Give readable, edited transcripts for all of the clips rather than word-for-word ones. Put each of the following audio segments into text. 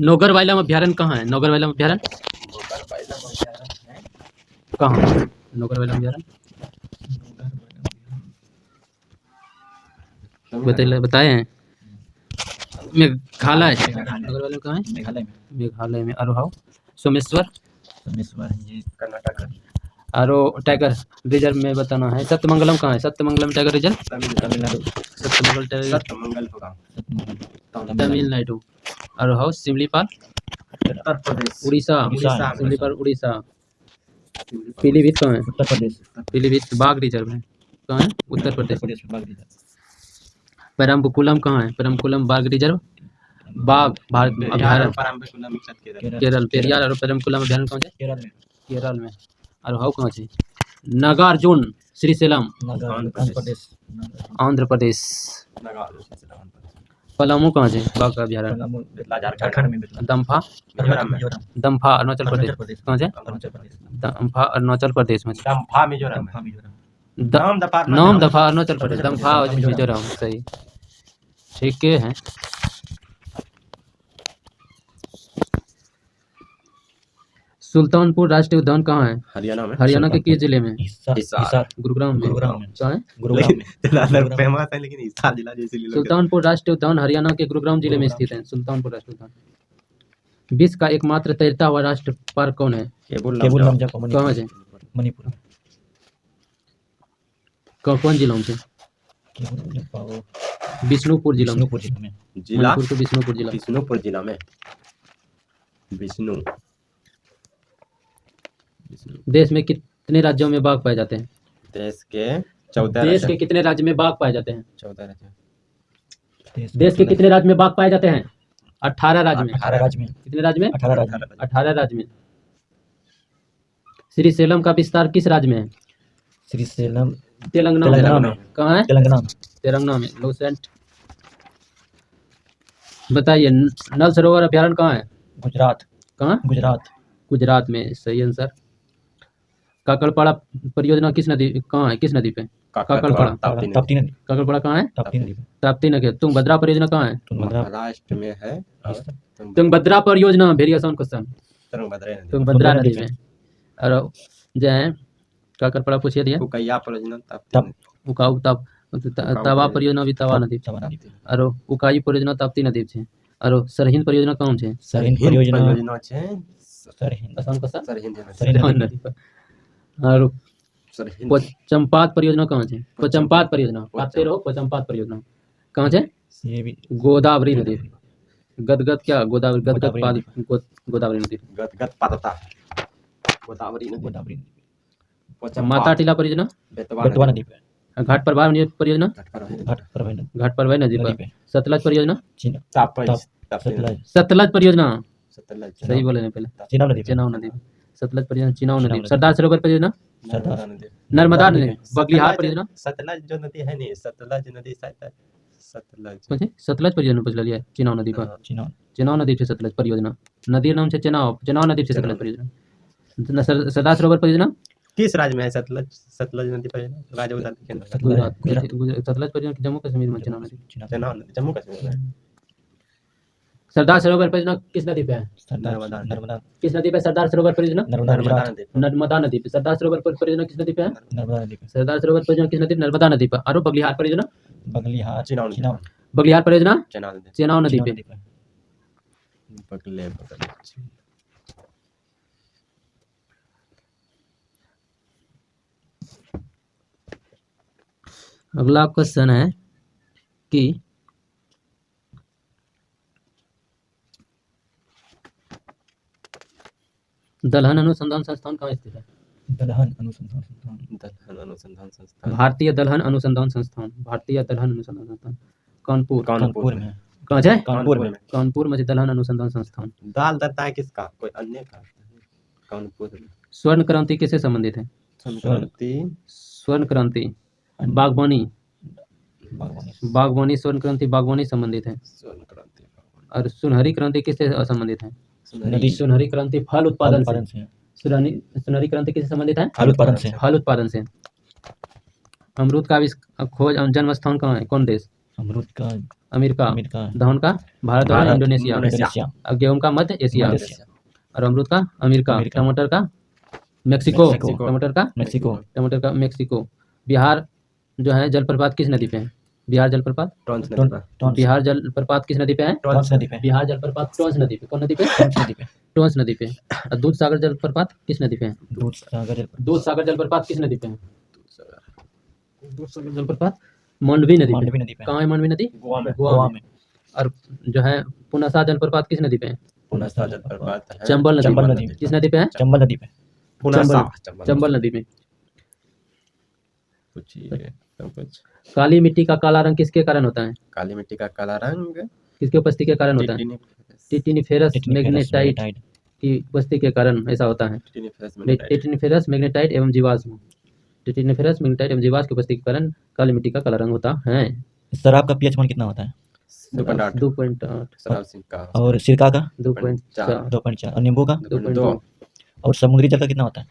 नोगरवाइलम अभ्यारण्य कहाँ है? नोगरवाइलम अभ्यारण्य कहाँ है? नोगरवाइलम अभ्यारण्य बताए हैं। मेघालय। नोगरवाइलम कहाँ है? मेघालय में। मेघालय में। अरोहाव सोमेश्वर ये कर्नाटक। आरो टाइगर रिजर्व में बताना है। सत्यमंगलम कहाँ है? Sathyamangalam tiger reserve Tamil Nadu. Sathyamangala tiger Sathyamangala होगा तमिलनाडु। अरोहाव सिमलीपाल उत्तर प्रदेश। उड़ीसा। सिमलीपाल उड़ीसा। पीलीभीत कहाँ है? उत्तर प्रदेश। पीलीभीत बाघ रिजर्व है। कहाँ है? उत्तर प्रदेश। बाघ रिजर्व। परम्बकुलम कहाँ है? परम्बकुलम बाघ रिजर्व बाघ भारत अभ्यारण्य केरल। पेरियार और परम्बकुलम अभ्यारण्य कहाँ है? केरल में। और हाउ कहाँ है? नागार्जुन श्रीशैलम आंध्र प्रदेश। पलामू कहाँ है? बाघ का अभ्यारण्य झारखंड में। दम्फा दम्फा अरुणाचल प्रदेश। कहाँ है? दम्फा अरुणाचल प्रदेश में। नाम दफा अरुणाचल प्रदेश। दम्फा मिजोरम। सही ठीक है। सुल्तानपुर राष्ट्रीय उद्यान कहाँ है? हरियाणा में। हरियाणा के किस जिले में? हिसार। गुरुग्राम में। कहाँ है? फेमस है लेकिन हिसार जिला जैसे सुल्तानपुर राष्ट्रीय उद्यान हरियाणा के गुरुग्राम जिले में स्थित है। सुल्तानपुर राष्ट्रीय उद्यान। विश्व का एकमात्र तैरता हुआ राष्ट्रीय पार्क कौन है? केबुल लमजा कहाँ है? मणिपुर। कौन जिला में? बिष्णुपुर जिला में। जिला मणिपुर के बिष्णुपुर जिला में। देश में कितने राज्यों में बाघ पाए जाते हैं? देश के 14 देश के कितने राज्य में बाघ पाए जाते हैं? 14 राज्य। देश के कितने राज्य में बाघ पाए जाते हैं? 18 राज्य में। 18 राज्य में। कितने राज्य में? 18 राज्य में। श्रीशैलम का विस्तार किस राज्य में है? श्रीशैलम तेलंगाना में। कहाँ है? तेलंगाना में। लोसेंट। बताइए नल सरोवर अभ्यारण्य कहाँ है? गुजरात। कहाँ? गुजरात में। सही आंसर। काकड़पाड़ा परियोजना किस नदी कहाँ है? किस नदी पे? काकड़पाड़ा कहाँ है? ताप्ती नदी। तुंगभद्रा परियोजना कहाँ है? महाराष्ट्र में है। तुंगभद्रा परियोजना वेरी आसान क्वेश्चन। तुंगभद्रा नदी में। और जो है काकड़पाड़ा पूछिए दिया। उकैया परियोजना तवा परियोजना भी तवा नदी और उकाई परियोजना ताप्ती नदी છે और सरहिंद परियोजना कौन છે? सरहिंद परियोजना છે सरहिंद नदी पर। और पोचम्पात परियोजना कहाँ है? पोचम्पात परियोजना पाते रहो। पोचम्पात परियोजना कहाँ है? गोदावरी नदी। गदगद क्या? गोदावरी गोदावरी नदी। गोदावरी। माता टीला परियोजना बेतवा नदी पे। घाट प्रवाह परियोजना घाट प्रवाह नदी पर। सतलज परियोजना सतलज परियोजना सही बोले नहीं पहले। चेनाब नदी। सतलज परियोजना चेनाब नदी। सरदार सरोवर परियोजना नर्मदा नदी। बगलिहार परियोजना सतलज जो नदी है नहीं सतलज नदी सतलज परियोजना पूछ लिया चेनाब नदी पर। चेनाब नदी से सतलज परियोजना नदी नाम से चेनाब नदी से सतलज परियोजना। सरदार सरोवर परियोजना किस राज्य में है? सतलज नदी परियोजना राज्य बता दीजिए। गुजरात। सतलज परियोजना जम्मू कश्मीर में। चेनाब नदी जम्मू कश्मीर में। सरदार सरोवर परियोजना किस नदी पे है? नर्मदा। किस नदी पे सरदार सरोवर परियोजना? नर्मदा नदी पे। सरदार सरोवर परियोजना किस नदी पे है? सरदार सरोवर परियोजना किस नदी? नर्मदा नदी पर। और बगलिहार परियोजना बगलिहार परियोजना चेनाब नदी पे। अगला क्वेश्चन है कि दलहन अनुसंधान संस्थान कहाँ स्थित है? भारतीय दलहन अनुसंधान संस्थान कानपुर में। कहाँ है? कानपुर में दलहन अनुसंधान संस्थान। दाल दत्ता है किसका? कोई अन्य का? कानपुर में। स्वर्ण क्रांति किससे संबंधित है? स्वर्ण क्रांति बागवानी स्वर्ण क्रांति बागवानी संबंधित है। और सुनहरी क्रांति किससे संबंधित है? सुनहरी क्रांति फल उत्पादन से। सुनहरी क्रांति किससे संबंधित है? फल उत्पादन से। अमरूद का खोज जन्म स्थान कहाँ है? कौन देश? अमरूद का अमेरिका। अमेरिका, धान का भारत और भारत, इंडोनेशिया। इंडोनेशिया, और गेहूं का मध्य एशिया। मलेशिया, और अमरूद का अमेरिका। अमेरिका। टमाटर का मेक्सिको। मेक्सिको। टमाटर का मेक्सिको। बिहार जो है जलप्रपात किस नदी पे है? बिहार जलप्रपात। टॉन्स नदी पर। टॉन्स, बिहार जलप्रपात किस नदी पे है? टॉन्स नदी पे, बिहार जलप्रपात टोंस नदी पे। कौन नदी पे? टॉन्स नदी पे, टोंस नदी पे। और दूध सागर जलप्रपात किस नदी पे है? दूध सागर, दूध सागर जलप्रपात किस नदी पे है? दूध सागर जलप्रपात मांडवी नदी पे। मांडवी नदी पे, कहाँ है मांडवी नदी? गोवा में। गोवा में, और जो है पुनसा जलप्रपात किस नदी पे है? पुनसा जलप्रपात है चंबल नदी चंबल पे। नदी। किस नदी पे है? चंबल नदी पे, पुनसा चंबल नदी में। पूछिए सब कुछ। काली मिट्टी का काला रंग किसके कारण होता है? काली मिट्टी का काला रंग किसकी उपस्थिति के कारण होता है? टिटिनिफेरस मैग्नेटाइट की उपस्थिति के कारण ऐसा होता है। टिटिनिफेरस मैग्नेटाइट एवं जीवाश्म। टिटिनिफेरस मैग्नेटाइट एवं जीवाश्म की उपस्थिति के कारण काली मिट्टी का काला रंग होता है। शराब का पीएच मान कितना होता है? 2.8। शराब सिक्का और सिरका का 2.4। 2.4, और नींबू का 2.2 और समुद्री जल का कितना होता है?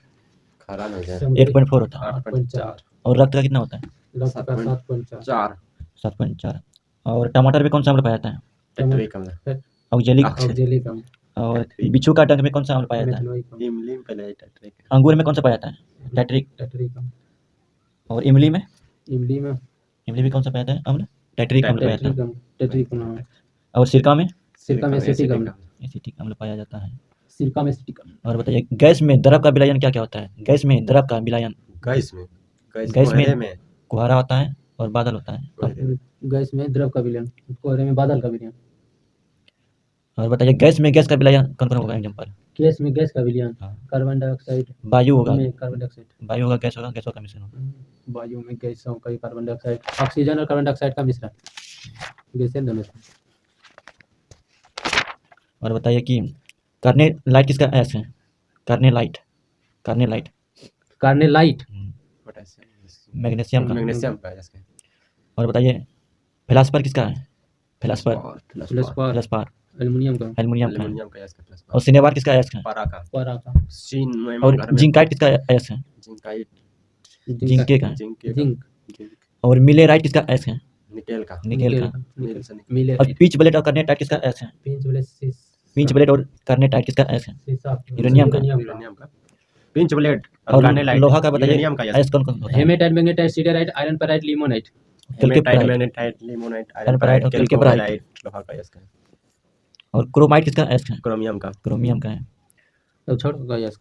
खारा नहीं है 8.4 होता है। 8.4। और रक्त का कितना होता है? 7.4। 4 7.4। और टमाटर में कौन सा अम्ल पाया जाता है? टेट्रिक अम्ल ऑक्जेलिक। ऑक्जेलिक अम्ल। और बिच्छू का डंक में कौन सा अम्ल पाया जाता है? मेथनोइक अम्ल। इमली में पहले टेट्रिक अंगूर में कौन सा पाया जाता है? टैट्रिक। टेट्रिक अम्ल। और इमली में? इमली में इमली में कौन सा पाया जाता है अम्ल? टैट्रिक अम्ल पाया जाता है। टेट्रिक अम्ल। और सिरका में? सिरका में एसिटिक अम्ल। एसिटिक अम्ल पाया जाता है। सिरका में एसिटिक अम्ल। और बताइए गैस में द्रव का विलयन क्या क्या होता है? गैस में द्रव का विलयन, गैस गैस कोहरे में कुहारा होता है और बादल होता है। कोहरे में। गैस में द्रव का विलयन, कोहरे में बादल का विलयन। और बताइए गैस में गैस का विलयन कौन कौन होगा एग्जाम्पल? गैस में गैस का विलयन, हाँ। कार्बन डाइऑक्साइड वायु होगा, में कार्बन डाइऑक्साइड। वायु होगा, गैस होगा, गैसों का मिश्रण होगा। वायु में गैसों का कार्बन डाइऑक्साइड, ऑक्सीजन और कार्बन डाइऑक्साइड का मिश्रण। गैसें दोनों से। और बताइए कि करने लाइट किसका एस है? करने लाइट, करने लाइट कार्नेलाइट पोटेशियम मैग्नीशियम का। मैग्नीशियम का इसके और बताइए फिलासफर किसका है? फिलासफर, फ्लसपार फिलासफर एल्युमिनियम का। एल्युमिनियम का है। एल्युमिनियम का इसका प्लस और सिनेबार किसका एस है? पारा का पारा का। चीन में और घर में जिंकाइट किसका एस है? जिंकाइट जिंके का है। जिंक। और मिलेराइट किसका एस है? निकेल का निकेल का। निकेल से निकेल मिले और पिच ब्लेड और करनेटाइट किसका एस है? पिंच वाले पिंच ब्लेड और करनेटाइट किसका एस है? शीशा यूरेनियम का। यूरेनियम का पिंच ब्लेड और कार्नेलाइट लोहा का बताइए यूरेनियम का एस कौन कौन होता है? Hematite magnetite siderite iron pyrite limonite. Hematite magnetite limonite iron pyrite और कैल्कोलाइट लोहा का इसका और क्रोमाइट किसका एस है? क्रोमियम का क्रोमियम का है। तो छोड़ होगा यस।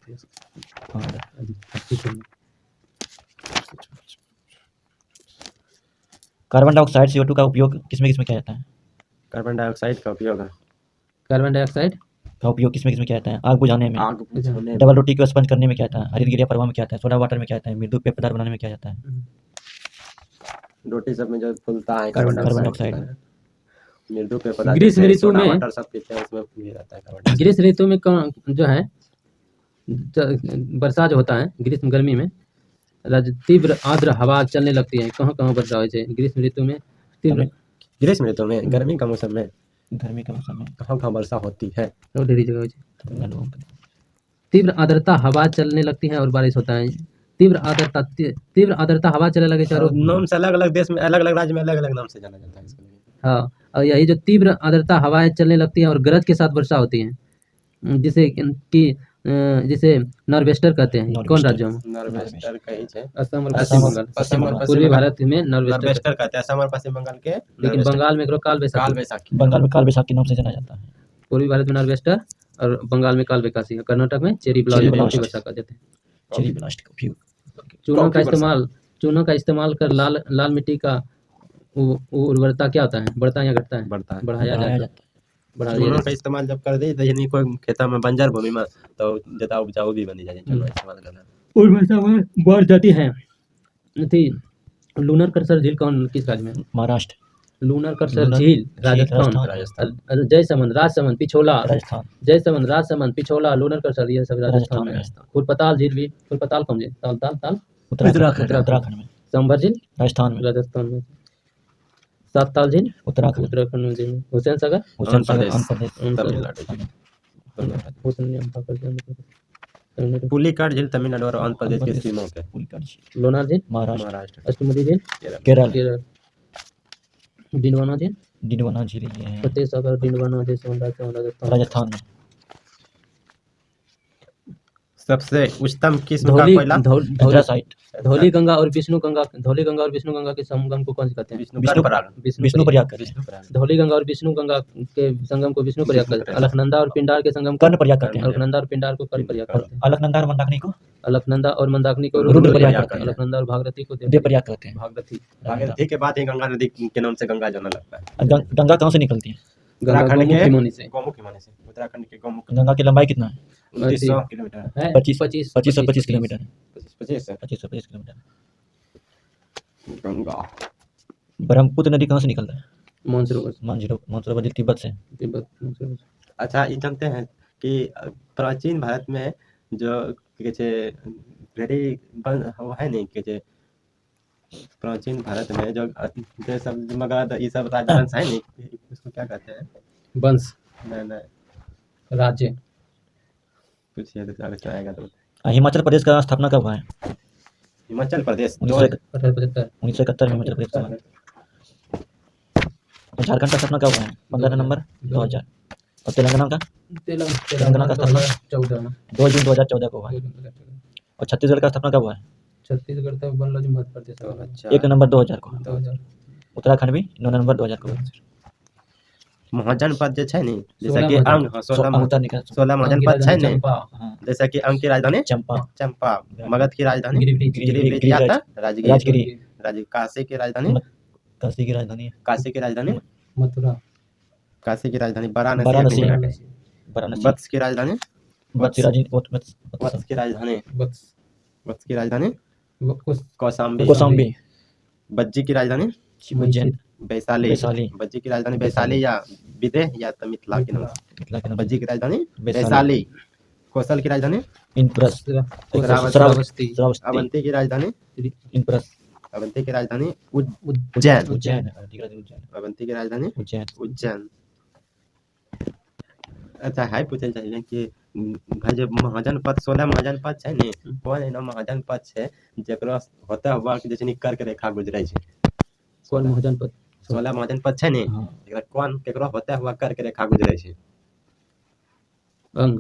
और कार्बन डाइऑक्साइड CO2 का उपयोग किसमें किसमें किया जाता है? कार्बन डाइऑक्साइड का उपयोग कार्बन डाइऑक्साइड का उपयोग किसमें किसमें किया जाता है? आग बुझाने में, आग बुझाने डबल रोटी को स्पंज करने में किया जाता है, हरित गिरिया परवा में किया जाता है, सोडा वाटर में किया जाता है, मृदु पेय पदार्थ बनाने में किया जाता है। रोटी सब में जो फूलता है कार्बन कार्बन डाइऑक्साइड। डाइऑक्साइड मृदु पे पदार्थ ग्रीष्म जैसे ऋतु सोडा में- वाटर सब पीते हैं उसमें भी रहता है कार्बन डाइऑक्साइड। ग्रीष्म ऋतु में जो है वर्षा जो होता है ग्रीष्म गर्मी में तीव्र आर्द्र हवा चलने लगती है। कहाँ कहाँ वर्षा हो जाए ग्रीष्म ऋतु में? तीव्र ग्रीष्म ऋतु में गर्मी का मौसम में गर्मी के मौसम में कहाँ कहाँ वर्षा होती है? और ढेरी जगह हो जाए। तमिलनाडु में। तीव्र आर्द्रता हवा चलने लगती है और बारिश होता है। तीव्र आर्द्रता हवा चलने लगे चारों। नाम से अलग अलग देश में अलग अलग राज्य में अलग अलग नाम से जाना जाता है इसके लिए। हाँ, और यही जो तीव्र आर्द्रता हवाएं चलने लगती हैं और गरज के साथ वर्षा होती है, जिसे नॉर्वेस्टर कहते हैं। कौन राज्यों में? नॉर्वेस्टर कही है असम और असम पश्चिम और बंगाल। पश्चिम और पूर्वी पश्चिम भारत में नॉर्वेस्टर, नॉर्वेस्टर कहते हैं असम और पश्चिम बंगाल के लेकिन नॉर्वेस्टर। बंगाल में एकरो काल काल बैसाखी। बैसाखी बंगाल में काल बैसाखी के नाम से जाना जाता है। पूर्वी भारत में नॉर्वेस्टर और बंगाल में काल बैसाखी। कर्नाटक में चेरी चेरी ब्लास्ट ब्लास्ट। वर्षा कहते हैं। चेरी ब्लास्ट का उपयोग। चूनों का इस्तेमाल कर लाल मिट्टी का उर्वरता क्या होता है? बढ़ता है या घटता है? बढ़ता है। बढ़ाया बढ़ाया जाता है। जाता बढ़ाया चूनों जाता का इस्तेमाल जब कर दे तो यानी कोई खेता में बंजर भूमि में तो ज्यादा उपजाऊ भी बनी जाए चूनों इस्तेमाल करना। है। उर्वरता में बढ़ जाती है। थी लूनर कर्सर झील कौन किस राज्य में? है। महाराष्ट्र, लूनर कर्सर लूनर झील राजस्थान। राजस्थान जयसमंद राजसमंद पिछोला। राजस्थान, जयसमंद राजसमंद पिछोला लूनर कर्सर ये सब राजस्थान में है। राजस्थान। फुलपताल झील भी फुलपताल कौन जी? ताल ताल ताल उत्तराखंड, उत्तराखंड में, संभर झील राजस्थान में, राजस्थान में। सात ताल झील उत्तराखंड, उत्तराखंड में झील। हुसैन सागर हुसैन सागर, प्रदेश। आंध्र प्रदेश, तमिलनाडु तमिलनाडु। पुलिकाट झील तमिलनाडु और आंध्र प्रदेश की सीमाओं पे। पुलिकाट झील, लोनार झील महाराष्ट्र, महाराष्ट्र अष्टमुडी झील केरल, केरल। डिंडवाना झील डिंडवाना झील ये है फतेह सागर, डिंडवाना, जैसलमेर, राजस्थान। राजस्थान में। सबसे उच्चतम किस्म का धौली कोयला एंथ्रासाइट। धौली गंगा और विष्णु गंगा के संगम को कौन से कहते हैं? विष्णु पराग। विष्णु प्रयाग कहते हैं। विष्णु पराग। धौली गंगा और विष्णु गंगा के संगम को विष्णु प्रयाग कहते हैं। अलकनंदा और पिंडार के संगम को कर्ण प्रयाग कहते हैं। अलकनंदा और पिंडार को कर्ण प्रयाग कहते हैं। अलकनंदा और मंदाकिनी को अलकनंदा और मंदाकिनी को रुद्र प्रयाग कहते हैं। अलकनंदा और भागीरथी को देव प्रयाग कहते हैं। भागीरथी। भागीरथी के बाद ही गंगा नदी के नाम से गंगा जमने लगता है। गंगा कहाँ से निकलती है? गंगा उत्तराखंड गौमुख के हिमोनी से। गौमुख हिमालय से। उत्तराखंड के गौमुख। गंगा की लंबाई कितना है? 2900 किलोमीटर है। 25 किलोमीटर है। 25 किलोमीटर। गंगा। ब्रह्मपुत्र नदी कहाँ से निकलता है? मानसरोवर। मानसरोवर तिब्बत से। तिब्बत मानसरोवर। अच्छा ये जानते हैं कि प्राचीन भारत में जो कहै छै ढेरी वो है नहीं कहै छै प्राचीन भारत में जो सब मगध ये सब राजवंश है नहीं उसको क्या कहते हैं? वंश। नहीं राज्य। पूछिए तो आगे आएगा तो। हिमाचल प्रदेश का स्थापना कब हुआ है? हिमाचल प्रदेश 1975। 1971 में हिमाचल प्रदेश का। झारखंड का स्थापना कब हुआ है? 15 नवंबर 2000। और तेलंगाना का? तेलंगाना का स्थापना 14 में। 2 जून 2014 को हुआ है। और छत्तीसगढ़ का स्थापना कब हुआ है? छत्तीसगढ़ तक बन लो मध्य प्रदेश। अच्छा 1 नवंबर 2000 को। 2000। उत्तराखंड भी 9 नवंबर 2000 को। महाजनपद जो है नहीं जैसा 16 कि अंग 16 महाजनपद है नहीं जैसा कि अंग की राजधानी चंपा, मगध की राजधानी गिरिब्रिज या राजगिरी, काशी की राजधानी मथुरा। काशी की राजधानी वाराणसी, वत्स की राजधानी वत्स की राजधानी कौशाम्बी, बज्जी की राजधानी उज्जैन। वैशाली, बज्जी की राजधानी वैशाली या विदेह या तो मिथिला के नाम। बज्जी की राजधानी वैशाली, कौशल की राजधानी इंद्रप्रस्थ। श्रावस्ती। अवंती की राजधानी इंद्रप्रस्थ। अवंती की राजधानी उज्जैन, उज्जैन। अवंती की राजधानी उज्जैन। अच्छा है पूछल चाहिए कि भाई जब महाजनपद 16 महाजनपद है ने कौन है ना महाजनपद है जेकरा होता हुआ कि जैसे कर्क रेखा गुजरे छै? कौन महाजनपद? 16 महाजनपद है ने एकरा कौन केकरा होता हुआ कर्क रेखा गुजरे छै? अंग।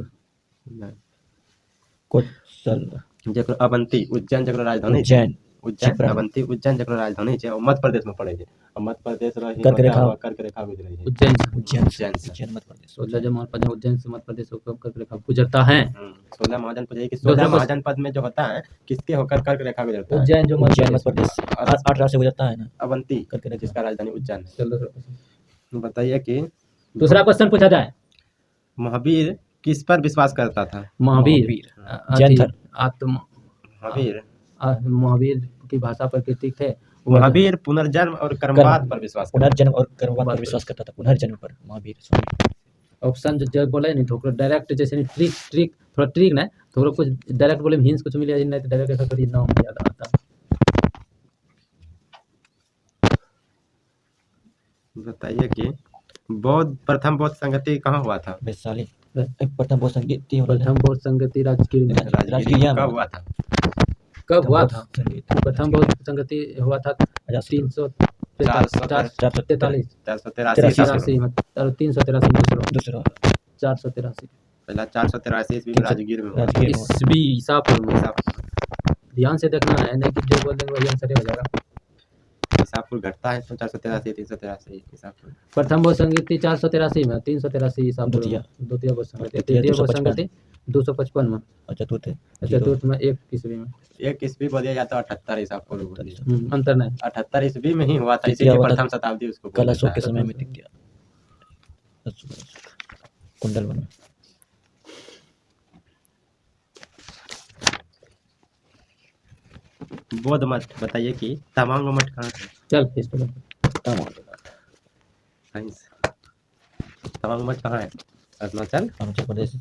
कौशल। जेकरा अवंती उज्जैन जेकरा राजधानी उज्जैन अवंती उज्जैन जेकरा राजधानी छै और मध्य प्रदेश में पड़े छै और मध्य प्रदेश रही कर्क रेखा गुजरे छै। उज्जैन मध्य प्रदेश। 16 महाजनपद है उज्जैन से मध्य प्रदेश होकर कर्क रेखा गुजरता है। 16 महाजनपद है कि 16 महाजनपद में जो होता है किसके होकर कर्क रेखा गुजरता है? उज्जैन जो मध्य प्रदेश 8 राज्य से गुजरता है ना। अवंती जिसका राजधानी उज्जैन है। चलो बताइए कि दूसरा क्वेश्चन पूछा जाए। महावीर किस पर विश्वास करता था? महावीर आत्मा। महावीर की भाषा प्रकृति थे। महावीर पुनर्जन्म और कर्मवाद पर विश्वास करता था। पुनर्जन्म पर महावीर। ऑप्शन जो बोले नहीं थोड़ा डायरेक्ट जैसे ट्रिक थोड़ा ट्रिक ना थोड़ा कुछ डायरेक्ट बोले हिंट्स कुछ मिले नहीं तो डायरेक्ट ऐसा करिए नाम याद आता। बताइए कि प्रथम बौद्ध संगति कहाँ हुआ था? वैशाली। प्रथम बौद्ध संगति राजगिर कब हुआ था? प्रथम बौद्ध संगति हुआ था 343 दूसरा 483 पहला 483 ईस्वी में राजगीर में ईस्वी ईसापुर में। ध्यान से देखना है नहीं कि जो बोल देंगे वही आंसर हो जाएगा। ईसापुर घटता है तो 483 383 ईसापुर। प्रथम बौद्ध संगति 483 में 383 ईसापुर। द्वितीय बौद्ध संगति तृतीय बौद्ध संगति 255 में और चतुर्थ में 1 ईस्वी में। 1 ईस्वी बोलिए या तो 78 ईसापुर बोलिए। अंतर नहीं 78 ईस्वी में ही हुआ था इसीलिए प्रथम शताब्दी उसको कलशों के समय में टिक गया कुंडल बना। बौद्ध मठ बताइए कि तवांग मठ कहाँ है? चल तवांग मठ कहाँ है? अरुणाचल प्रदेश।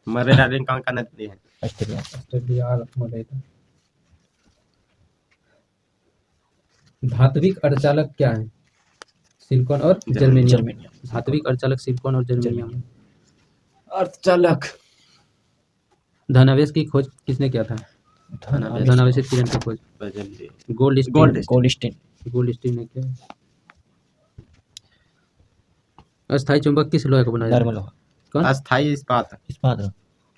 मर्रे डार्लिंग कहाँ का नदी है? ऑस्ट्रेलिया। धात्विक अर्धचालक क्या है? सिलिकॉन और जर्मेनियम। धात्विक अर्धचालक सिलिकॉन और जर्मेनियम। अर्धचालक। धनावेश की खोज किसने किया था? धनावेशित किरण की खोज गोल्डस्टीन। गोल्ड स्टील ने क्या है? अस्थायी चुंबक किस लोहे का बनाया नर्म जाता है? लोहा कौन? अस्थाई इस्पात। इस्पात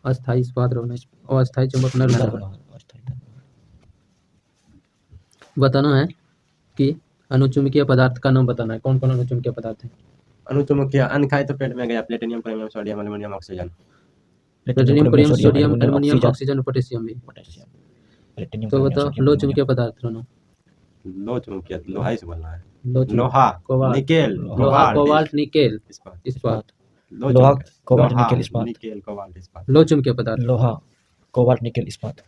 अस्थायी इस्पात रखना और अस्थायी चुंबक नर्म नर्म लोहा। लोहा अस्थायी नर्म लोहा। बताना है कि अनुचुंबकीय पदार्थ का नाम बताना है। कौन कौन अनुचुंबकीय पदार्थ है? अनुचुंबकीय अन्न खाए तो पेट में गया platinum chromium sodium aluminium oxygen. Platinum chromium sodium aluminium oxygen oxygen और पोटेशियम भी। पोटेशियम प्लेटिनियम तो क्रोमियम बताओ सोडियम लो एल्युमिनियम चुंबकीय पदार्थ दोनों। लो चुंबकीय लोहा ही से बोलना है। लो चुंबकीय लोहा कोबाल्ट निकेल लोहा कोबाल्ट निकेल इस्पात। इस्पात। लोहा कोबाल्ट लोहा, निकेल इस्पात निकेल कोबाल्ट इस्पात। लो चुंबकीय पदार्थ लोहा कोबाल्ट निकेल इस्पात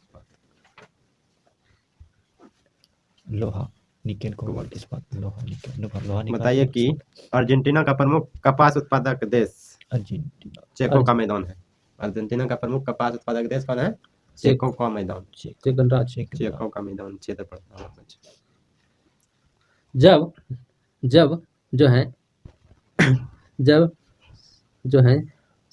लोहा निकेल कोबाल्ट इस्पात लोहा निकेल लोहा निकाल बताइए कि अर्जेंटीना का प्रमुख कपास उत्पादक देश अर्जेंटीना चेको का मैदान है। अर्जेंटीना का प्रमुख कपास उत्पादक देश कौन है? चेको का मैदान। चेक गणराज्य। चेको का मैदान क्षेत्र पड़ता है। जब जब जो है जब जो है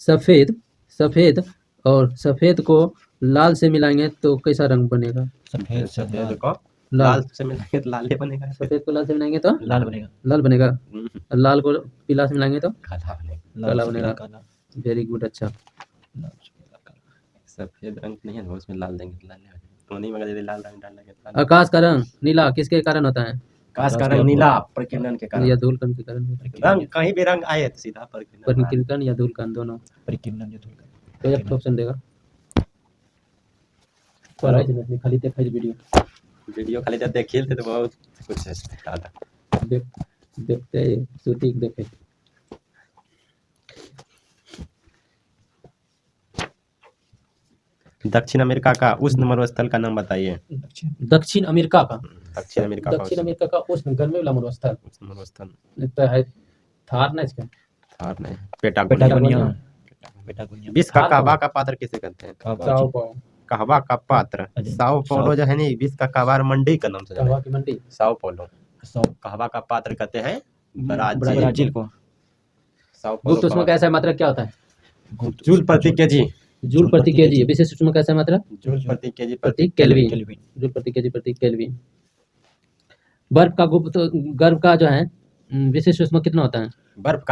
सफेद सफेद और सफेद को लाल से मिलाएंगे तो कैसा रंग बनेगा? सफेद सफेद को लाल। लाल से मिलाएंगे तो लाल ही बनेगा। सफेद को लाल से मिलाएंगे तो लाल बनेगा लाल बनेगा। हम्म, और लाल को पीला से मिलाएंगे तो काला बनेगा। काला से बनेगा। काला वेरी गुड। अच्छा लाल से पीला, काला। सफेद रंग नहीं है ना, उसमें लाल देंगे तो लाल नहीं बनेगा। तो नहीं मगर यदि लाल रंग डालेंगे तो लाल। आकाश का रंग नीला किसके कारण होता है? आकाश का रंग नीला प्रकीर्णन के कारण। या धूलकण के कारण होता है? रंग कहीं भी रंग आए तो सीधा प्रकीर्णन। परिकिरण या धूलकण दोनों। परिकीर्णन जो धूल तो एक ऑप्शन देगा पढ़ाई से नहीं, खाली देखा वीडियो वीडियो खाली जब देखिए थे तो बहुत कुछ है दादा। देखते सूती देखे। दक्षिण अमेरिका का उष्ण मरुस्थल का नाम बताइए। दक्षिण अमेरिका का दक्षिण अमेरिका का दक्षिण अमेरिका का उष्ण गर्मी वाला मरुस्थल उष्ण मरुस्थल तो है थार ना इसका थार नहीं पेटागोनिया। पेटागोनिया पेटागोनिया विश्व का थार कहवा कौन? का पात्र किसे कहते हैं? साओ पाओ कहवा का पात्र अरे, साओ paulo जो है नहीं विश्व का कहवा मंडी का नाम से जाना कहवा है। की मंडी। साओ paulo सौ कहवा का पात्र कहते हैं ब्राजील। ब्राजील को साओ गुप्त paulo उष्मा का ऐसा मात्रा क्या होता है? जूल प्रति केजी। जूल प्रति केजी। विशिष्ट उष्मा का ऐसा मात्रा जूल प्रति केजी प्रति केल्विन। केल्विन जूल प्रति केजी प्रति केल्विन। बर्फ का गुप्त गर्भ का जो है विशिष्ट उष्मा कितना होता है? बर्फ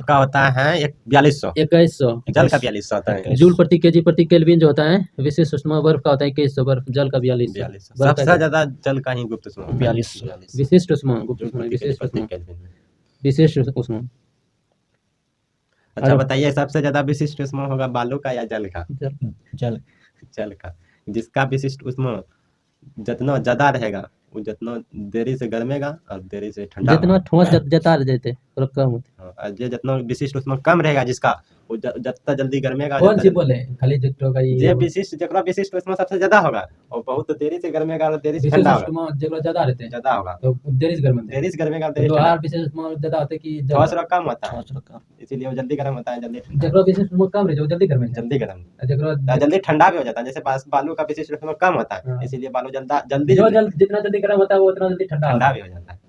का होता है 4200। 2100। जल का 4200 होता है। जूल प्रति केजी प्रति केल्विन जो होता है विशिष्ट उष्मा बर्फ का होता है 2100। बर्फ जल का 4200। 4200 सबसे ज्यादा जल का ही गुप्त उष्मा 4200। विशिष्ट उष्मा गुप्त जूल उष्मा प्रति केजी विशिष्ट प्रति उष्मा केल्विन। विशिष्ट उष्मा। अच्छा बताइए सबसे ज्यादा विशिष्ट उष्मा होगा बालू का या जल का? जल जल का। जिसका विशिष्ट उष्मा जितना ज्यादा रहेगा वो जितना देरी से गर्मेगा और देरी से ठंडा जितना ठोस जता देते थोड़ा कम होते। होगा। और ये जितना विशिष्ट उष्मा कम रहेगा जिसका वो जितना जल्दी गर्मेगा कौन सी बोले खाली जितना का ये विशिष्ट जकरा विशिष्ट उष्मा सबसे ज्यादा होगा और बहुत देरी से गर्मेगा और देरी से विशेष ठंडा होगा। उष्मा जगह ज्यादा रहते हैं ज्यादा होगा तो देरी से गर्म होते हैं। देरी से गर्मेगा और देरी से तो ठंडा हर विशेष उष्मा ज्यादा होते हैं कि थोड़ा सा कम होता है थोड़ा सा इसीलिए वो जल्दी गर्म होता है जल्दी ठंडा जगह विशेष उष्मा कम रहे जो जल्दी गर्म है जल्दी गर्म जगह जल्दी ठंडा भी हो जाता है। जैसे बालू का विशिष्ट उष्मा कम होता है हाँ। इसीलिए बालू जल्दी जो जितना जल्दी गर्म होता है वो उतना जल्दी ठंडा होता ठंडा है। भी हो जाता है।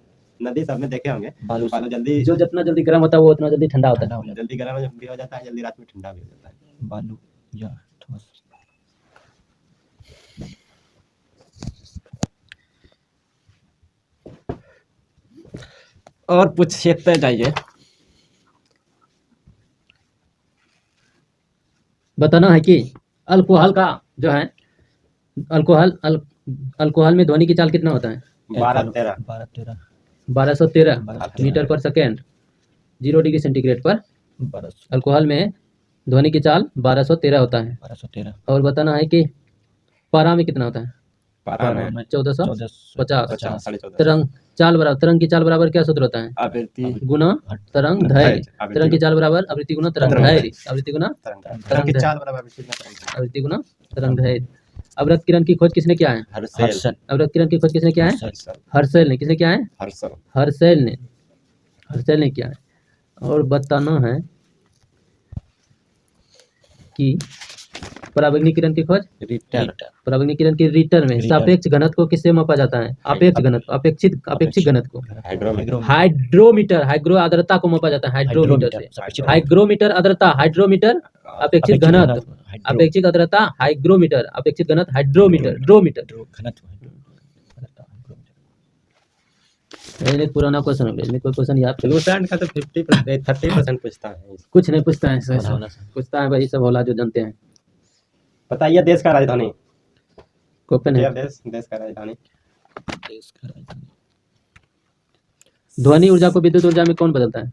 नदी सब में देखे होंगे बालू बालू जल्दी जो जितना जल्दी गर्म होता है वो उतना जल्दी ठंडा होता ठंडा है। हो जाता जल्दी गर्म भी हो जाता है जल्दी रात में ठंडा भी हो जाता है। है बालू या ठोस और पूछते जाइए। बताना है कि अल्कोहल का जो है अल्कोहल में ध्वनि की चाल कितना होता है? 12-13 1213 12 मीटर पर सेकेंड 0 डिग्री सेंटीग्रेड पर 12 अल्कोहल में ध्वनि की चाल 1213 होता है। 1213 और बताना है कि पारा में कितना होता है? पारा में 1450। 14 तरंग की चाल बराबर क्या सूत्र होता है? आवृत्ति गुना तरंग धैर्य। आवृत्ति तरंग की चाल बराबर आवृत्ति गुना तरंग तरंग धैर्य। आवृत्ति गुना तरंग की चाल बराबर आवृत्ति में तरंग। आवृत्ति गुना तरंग धैर्य। अवरक्त किरण की खोज किसने किया है? हर्षल अवरक्त किरण की खोज किसने किया है? हर्षल ने। किसने किया है? हर्षल हर्षल ने किया है। और बताना है कि पराबैंगनी किरण की खोज पराबैंगनी किरण की रीटर में रीटर। सापेक्ष घनत्व को किससे मापा जाता है? अपेक्ष घनत्व अपेक्षित घनत्व को हाइड्रोमीटर हाइग्रो आर्द्रता को मापा जाता है हाइड्रोमीटर से। हाइग्रोमीटर आर्द्रता हाइड्रोमीटर अपेक्षित घनत्व अपेक्षित आर्द्रता हाइग्रोमीटर अपेक्षित घनत्व हाइड्रोमीटर ड्रोमीटर। घनत्व पहले पुराना क्वेश्चन हो गया, कोई क्वेश्चन याद करो। फ्लूसेंट का तो 50% 30% पूछता है। कुछ नहीं पूछता है, होला होला से। पूछता है वही सब होला जो जानते हैं। बताइए देश का राजधानी। कोपेनहेगन। देश का राजधानी। देश का राजधानी। ध्वनि ऊर्जा को विद्युत ऊर्जा में कौन बदलता है?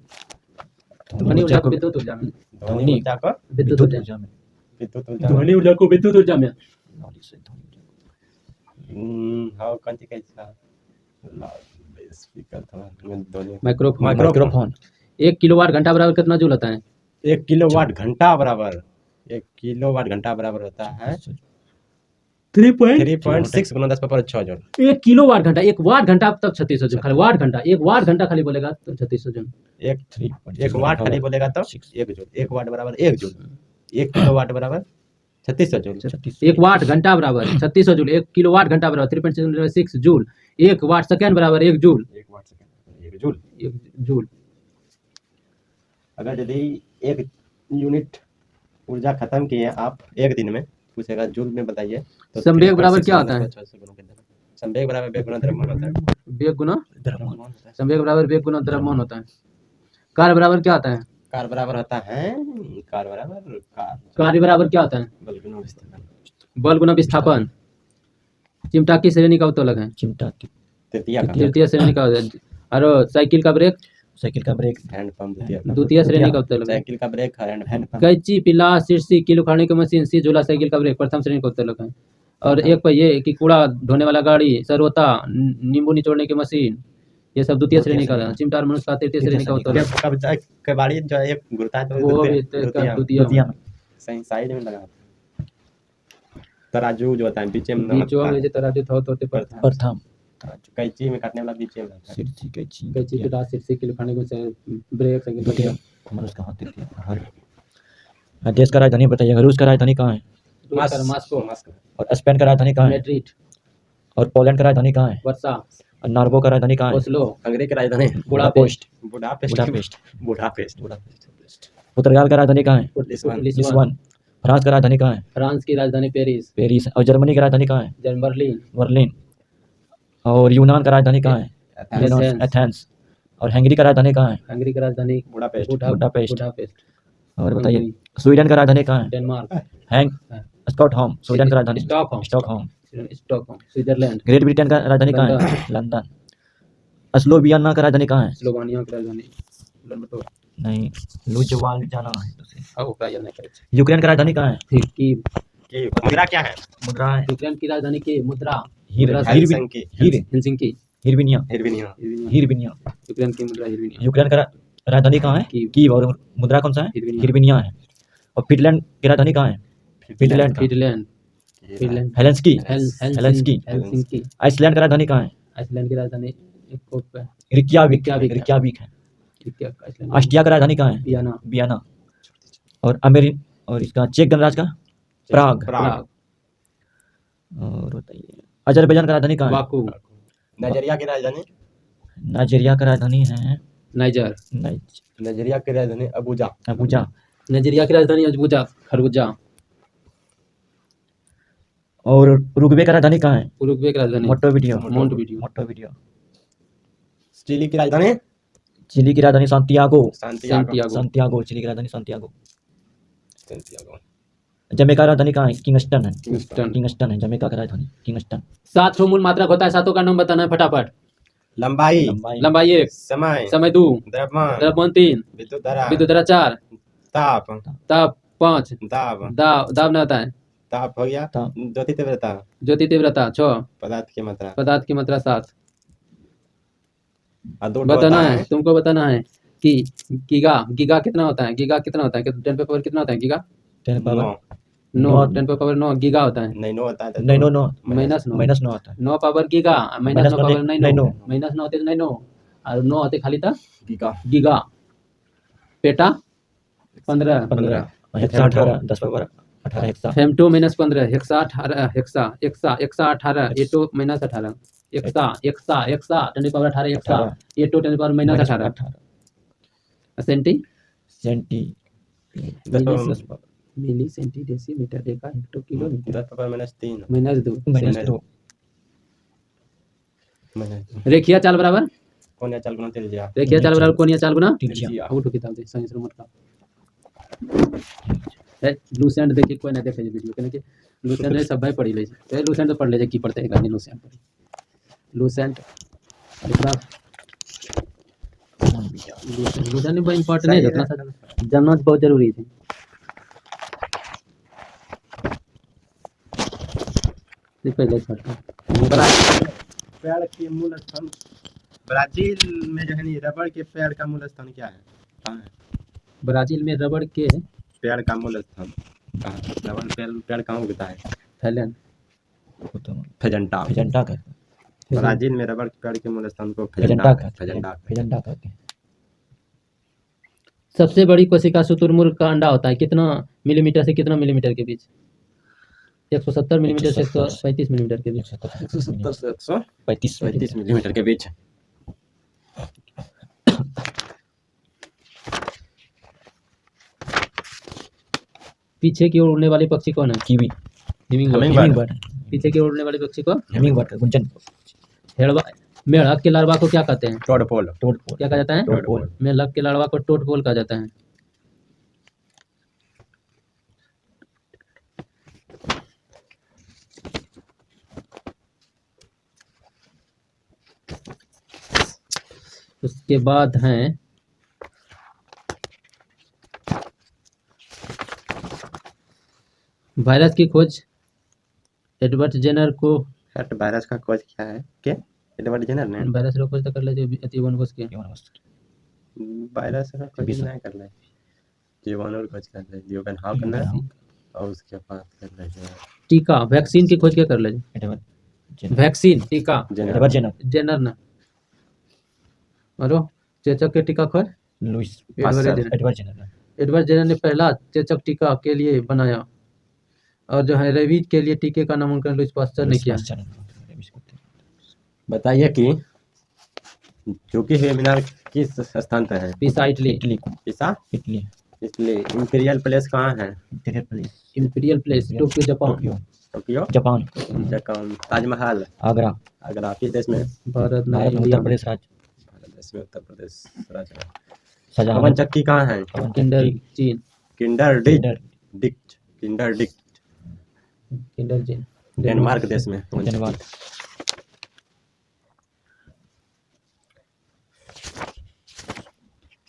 ध्वनि ऊर्जा को को विद्युत ऊर्जा में। ध्वनि ऊर्जा को विद्युत विद्युत ऊर्जा। ऊर्जा में। विद्युत ऊर्जा। ध्वनि ऊर्जा को विद्युत ऊर्जा में। नॉलेज से ध्वनि ऊर्जा। हाँ कौन सी कैसा स्पीकर था ध्वनि। माइक्रोफोन। माइक्रोफोन। 1 किलोवाट घंटा बराबर कितना जूल होता है? 1 किलोवाट घंटा बराबर 1 किलोवाट घंटा बराबर होता है 3.6 गुना 10⁹ जूल। 1 किलोवाट घंटा, 1 वाट घंटा तक 3600 जूल। खाली वाट घंटा, 1 वाट घंटा खाली बोलेगा तो 3600 जूल। एक वाट खाली बोलेगा तो 1 जूल। 1 वाट बराबर 1 जूल। 1 किलोवाट बराबर 3600 जूल। 1 वाट घंटा बराबर 3600 जूल। 1 किलोवाट घंटा बराबर 3.6 जूल। 1 वाट सेकंड बराबर 1 joule. 1 watt second 1 joule. 1 joule. अगर यदि 1 यूनिट ऊर्जा खत्म किए आप 1 दिन में, पूछेगा जूल में बताइए तो संवेग बराबर क्या होता है? संवेग बराबर वेग गुना द्रव्यमान होता है। वेग गुना द्रव्यमान। संवेग बराबर वेग गुना द्रव्यमान होता है। कार्य बराबर क्या होता है? कार्य बराबर होता है कार्य बराबर क्या होता है? बल गुना विस्थापन। बल गुना विस्थापन। चिमटा की श्रेणी का उत्तोलक है? चिमटा की तृतीय का तृतीय श्रेणी का। और साइकिल का ब्रेक? साइकिल का ब्रेक। हैंड पंप द्वितीय श्रेणी का उत्तोलक है। साइकिल का ब्रेक हैंड पंप। कैंची, पिला, सिरसी, कील उखाड़ने की मशीन, सी झूला, साइकिल का ब्रेक प्रथम श्रेणी का उत्तोलक है। और एक पहिए की कूड़ा ढोने वाला गाड़ी, सरवता, नींबू निचोड़ने की मशीन, ये सब द्वितीय श्रेणी का है। चिमटा और मनुष्य का तृतीय श्रेणी का उत्तोलक। कबाड़ी जो एक घुरता है तो वो भी द्वितीय द्वितीय में। सही साइड में लगा। तराजू जो होता है बीच में बीचो में जो तराजू था तो प्रथम। प्रथम। कैंची में काटने वाला बीच में लगता है। सिरसी कैंची। कैंची, पिला, सिरसी, कील उखाड़ने की मशीन, ब्रेक, साइकिल का द्वितीय। ब्रेक। मनुष्य का हाथ तृतीय। हर देश का राजधानी बताइए। रूस का राजधानी कहाँ है? मास्को। और स्पेन का राजधानी कहाँ है? मैड्रिड। और पोलैंड का राजधानी कहाँ है? वर्सा। और नॉर्वे का राजधानी कहाँ है? ओस्लो। हंगरी की राजधानी बुडापेस्ट। बुडापेस्ट। पुर्तगाल का राजधानी कहाँ है? लिस्बन। लिस्बन। फ्रांस का राजधानी कहाँ है? फ्रांस की राजधानी पेरिस। पेरिस। और जर्मनी की राजधानी कहाँ है? बर्लिन। बर्लिन। और यूनान का राजधानी कहाँ है? एथेंस। एथेंस। और हंगरी का राजधानी कहाँ है? हंगरी की राजधानी बुडापेस्ट। बुडापेस्ट। और बताइए स्वीडन का राजधानी कहाँ है? डेनमार्क। Hang Stockholm. स्वीडन का राजधानी Stockholm. Stockholm. Stockholm. Switzerland. Great Britain का राजधानी कहाँ है? लंदन। स्लोवियना का राजधानी कहाँ है? स्लोवानिया की राजधानी नहीं, लुजवाल जाना है उसे। नहीं। यूक्रेन का राजधानी कहाँ है? कीव। की मुद्रा क्या है? मुद्रा है यूक्रेन की राजधानी की मुद्रा हेलसिंकी। हेलसिंकी। हिरविनिया। हिरविनिया। हिरविनिया। यूक्रेन की मुद्रा हिरविनिया। यूक्रेन का राजधानी कहाँ है? कीव। कीव। और मुद्रा कौन सा है? हिरविनिया। हिरविनिया है। और फिनलैंड की राजधानी कहाँ है? फिनलैंड का Finland. Helsinki. Helsinki. Helsinki. Iceland का राजधानी कहाँ है? आइसलैंड की राजधानी रिक्याविक है। रिक्याविक। ऑस्ट्रिया का राजधानी कहाँ है? वियना। वियना। और और इसका चेक गणराज्य का प्राग। और बताइए अजरबैजान का राजधानी कहाँ है? बाकू। नाइजीरिया की राजधानी नाइजीरिया का राजधानी है नाइजर। नाइजीरिया की राजधानी अबुजा। अबुजा। नाइजीरिया की राजधानी अबुजा खरबूजा। और उरुग्वे का राजधानी कहाँ है? उरुग्वे की राजधानी मोंटेविडियो। मोंटेविडियो। चिली की राजधानी चिली की राजधानी सांतियागो। सांतियागो। चिली की राजधानी सांतियागो। जमैका का राजधानी कहाँ है? किंगस्टन है। किंगस्टन है जमैका का राजधानी किंगस्टन। 7 मूल मात्रक होता है, 7 का नाम बताना है फटाफट। लंबाई लंबाई 1, समय 2, द्रव्यमान 3, विद्युत धारा 4, ताप 5, दाब ना होता है, ताप हो गया। ज्योति तीव्रता 6, पदार्थ की मात्रा 7। बताना है तुमको, बताना है कि गीगा कितना होता है? 10 पे पावर कितना होता है? गीगा 10 पावर 9, 10 पे पावर 9 गीगा होता है। नहीं 9 होता है। नहीं नो -9 होता है। 9 पावर गीगा -9 पावर नहीं नो, नहीं -9 होते नहीं नो, और 9 होते खाली था giga. Peta 15 hexa 18 10 power 18 hexa. Femto -15 hexa 18 hexa 18 atto -18 hexa 10 की पावर 18 हेक्सा एटो 10 की power -18 centi milli centi decimeter deca hecto kilometer 10 power -3 -2 -2 रेखीय चाल बराबर कोनिया चाल गुना तेरे जा देखिए चाल बराबर कोनिया चाल गुना त्रिज्या। अब उठो किताब दे संगी श्रमण का ए लूसेंट देखिए कोई ना देखे जे वीडियो कने के लूसेंट रे सब भाई पढ़ी ले ए लूसेंट तो पढ़ ले जे की पढ़ते है गानी लूसेंट पढ़ी लूसेंट इतना लूसेंट बहुत इंपॉर्टेंट है जितना सा जानना बहुत जरूरी है ये पहले पढ़ते पेड़ के मूल स्थान ब्राजील में जो है नी रबड़ के पेड़ का मूल स्थान क्या है कहाँ है ब्राजील में रबड़ के पेड़ का मूल स्थान कहाँ रबड़ पेड़ कहाँ उगता है थाईलैंड फेजंटा फेजेंटा कहते हैं। ब्राजील में रबड़ के पेड़ के मूल स्थान को फेजेंटा फेजंटा कहते हैं। फेजंटा फेजेंटा कहते हैं। सबसे बड़ी कोशिका शुतुरमुर्ग का अंडा होता है कितना मिलीमीटर से कितना मिलीमीटर के बीच 170 मिलीमीटर से 135 मिलीमीटर के बीच 170 से 35 135 मिलीमीटर के बीच पीछे की ओर उड़ने वाले पक्षी कौन है कीवी हिमिंगबर्ड हिमिंगबर्ड पीछे की ओर उड़ने वाले पक्षी को हिमिंगबर्ड गुंजन हेड़वा मेढक के लार्वा को क्या कहते हैं टोडपोल टोडपोल क्या कहा जाता है टोडपोल मेढक के लार्वा को टोडपोल कहा जाता है उसके बाद हैं वायरस की खोज एडवर्ड जेनर को हट वायरस का खोज क्या है के एडवर्ड जेनर ने वायरस रो खोज तो कर ले जो जीवन कोश के वायरस का खोज नहीं कर ले जीवाणु का खोज कर ले जीवन हाँ करना है और उसके बाद कर ले टीका वैक्सीन की खोज क्या कर ले एडवर्ड जेनर वैक्सीन टीका एडवर्ड जेनर जेनर ना हेलो चेचक के टीका खोज Louis Edward Jenner Edward Jenner ने पहला चेचक टीका के लिए बनाया और जो है रेबीज के लिए टीके का नामांकन लुइस पास्चर ने किया बताइए कि चूंकि है मीनार किस स्थान पर है पिसा इटली इटली पिसा इटली इसलिए इंपीरियल प्लेस कहाँ है interior place imperial place Tokyo Japan Tokyo Tokyo Japan Japan Taj Mahal Agra Agra किस देश में भारत में भारत में इंडिया उत्तर प्रदेश राज्य भारत देश में उत्तर प्रदेश राज्य में शाहजहां पवन चक्की कहाँ है किंडर चीन Kinder dict Kinder dict Kinder चीन डेनमार्क देश में पवन चक्की। धन्यवाद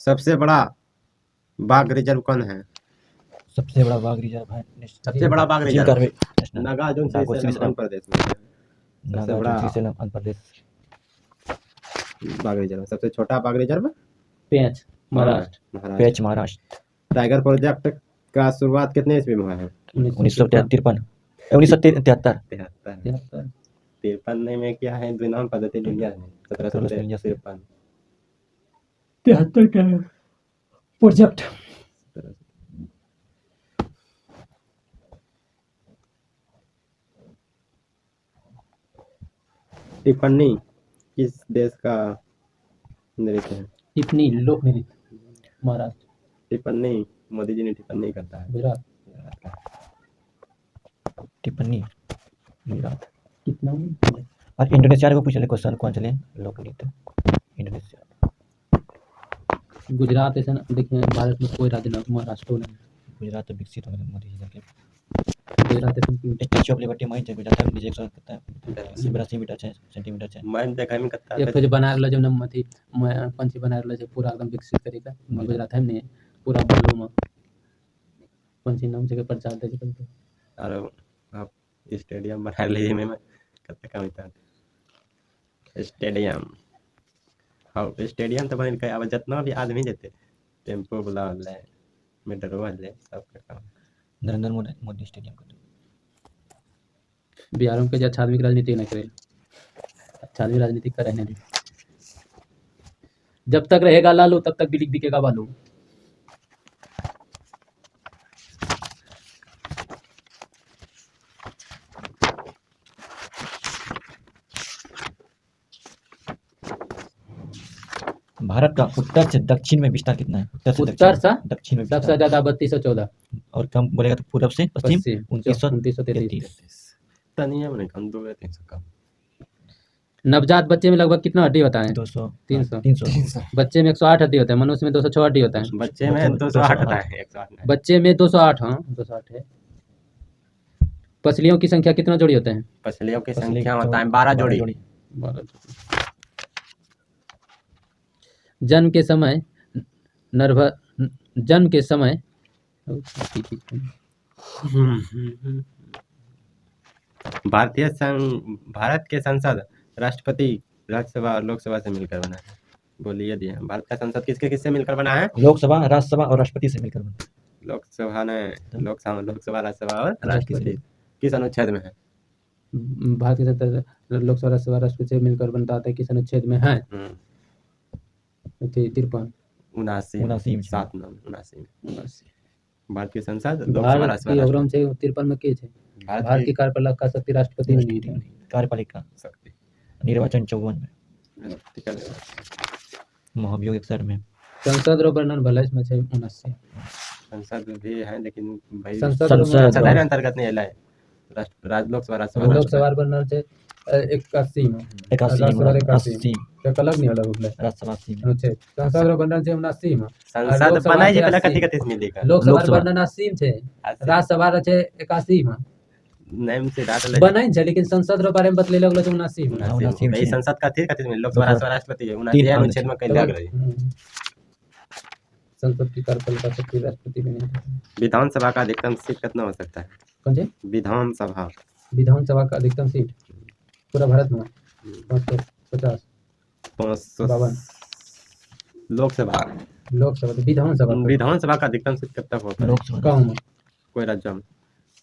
सबसे बड़ा बाघ रिजर्व कौन है सबसे बड़ा बाघ रिजर्व है सबसे बड़ा बाघ Jim reserve Corbett national Nagarjun Nagarjun Andhra Pradesh में है। सबसे बड़ा नागार्जुन आंध्र प्रदेश बाघ रिजर्व सबसे छोटा बाघ रिजर्व पेंच महाराष्ट्र महाराष्ट्र पेच महाराष्ट्र टाइगर प्रोजेक्ट का शुरुआत कितने ईस्वी में हुआ है 1953 1973 73 तिरपन में क्या है द्विनाम पद्धति दुनिया में 1753 73 का प्रोजेक्ट टिप्पणी किस देश का नृत्य है टिप्पणी लोक नृत्य महाराष्ट्र टिप्पणी मोदी जी ने टिप्पणी करता है गुजरात टिप्पणी गुजरात कितना और इंडोनेशिया को पूछले क्वेश्चन कौन चले लोक नृत्य इंडोनेशिया गुजरात ऐसा देखिए भारत में कोई राज्य ना महाराष्ट्र नहीं गुजरात तो विकसित हो गया मोदी जी जाके गुजरात ऐसा क्यों स्टैच्यू ऑफ लिबर्टी वहीं गुजरात में रिजेक्शन करता है 82 मीटर है सेंटीमीटर है मैं देखा में करता एक तो जो बना रहल जो नम अथी पंछी बना रहल पूरा एकदम विकसित तरीका गुजरात है नहीं पूरा बल्लू में पंछी नाम से प्रचार दे के और आप स्टेडियम बना लीजिए में कते का होता स्टेडियम हाँ स्टेडियम तो बन के अब जितना भी आदमी जेते टेम्पो वाला ले मेट्रो वाले सब का काम नरेंद्र मोदी स्टेडियम का बिहार में के अच्छा आदमी की राजनीति नहीं करे अच्छा आदमी राजनीति कर रहने दे जब तक रहेगा लालू तब तक बिकेगा बालू भारत का उत्तर से दक्षिण में विस्तार कितना है उत्तर से दक्षिण में सबसे विस्तार ज्यादा 3214 और कम बोलेगा तो पूरब से पश्चिम 2933 तनिया में कम 2 300 कम नवजात बच्चे में लगभग कितना हड्डी होता है? 200 300 300 बच्चे में 108 हड्डी होता है, मनुष्य में 206 हड्डी होता है। बच्चे में 208 होता है, 108 नहीं। बच्चे में 208, हाँ 208 है। पसलियों की संख्या कितना जोड़ी होते हैं? पसलियों की पसली संख्या जो- होता है 12 जोड़ी। 12 जोड़ी। जन्म के समय जन्म के समय भारत के संसद राष्ट्रपति, राज्यसभा और लोकसभा से मिलकर बना है। बोलिए दिए, भारत का संसद किसके किससे मिलकर बना है? लोकसभा, राज्यसभा और राष्ट्रपति से मिलकर बना। लोकसभा ने लोकसभा, राज्यसभा और राष्ट्रपति किस अनुच्छेद में है? भारत के संसद लोकसभा राज्यसभा राष्ट्रपति से मिलकर बनता है, किस अनुच्छेद में है? 53 79 7 भारत की संसद लोकसभा भारत राज्यसभा की राष्ट्रपति। अवरम से 53 में की है। भारत की कार्यपालिका शक्ति राष्ट्रपति में नहीं है। कार्यपालिका शक्ति निर्वाचन 54 में, राष्ट्रपति का महाभियोग 61 में। संसद रो वर्णन भले इसमें है 79। संसद भी है लेकिन भाई संसद संसद सदन अंतर्गत नहीं है। लोकसभा राज्यसभा लोकसभा वर्णन से 81 में, 81 राज्यसभा में, 80 तो अलग नहीं अलग होले राज्यसभा 80 में। अनुच्छेद। संसद रो वर्णन से 79 में, संसद लोकसभा बनाई जे के पहले 80 कथी कथी से मिलेगा? लोकसभा लोकसभा। वर्णन 80 में है, राज्यसभा रो छे 81 में। नेम से डाल ले बनाई छै लेकिन संसद रो बारे में बतले लगलो 79 में। 79 भाई में। संसद का कथी से मिले? लोकसभा राज्यसभा राष्ट्रपति है 79 तीन अनुच्छेद में कह लग रही। संसद की कार्यपालिका शक्ति राष्ट्रपति में नहीं है। विधानसभा का अधिकतम सीट कितना हो सकता है? कौन से? विधानसभा विधानसभा का अधिकतम सीट पूरा भारत में 550। 552। लोकसभा लोकसभा तो विधानसभा का अधिकतम सीट कितना होता है? लोकसभा कम में कोई राज्य में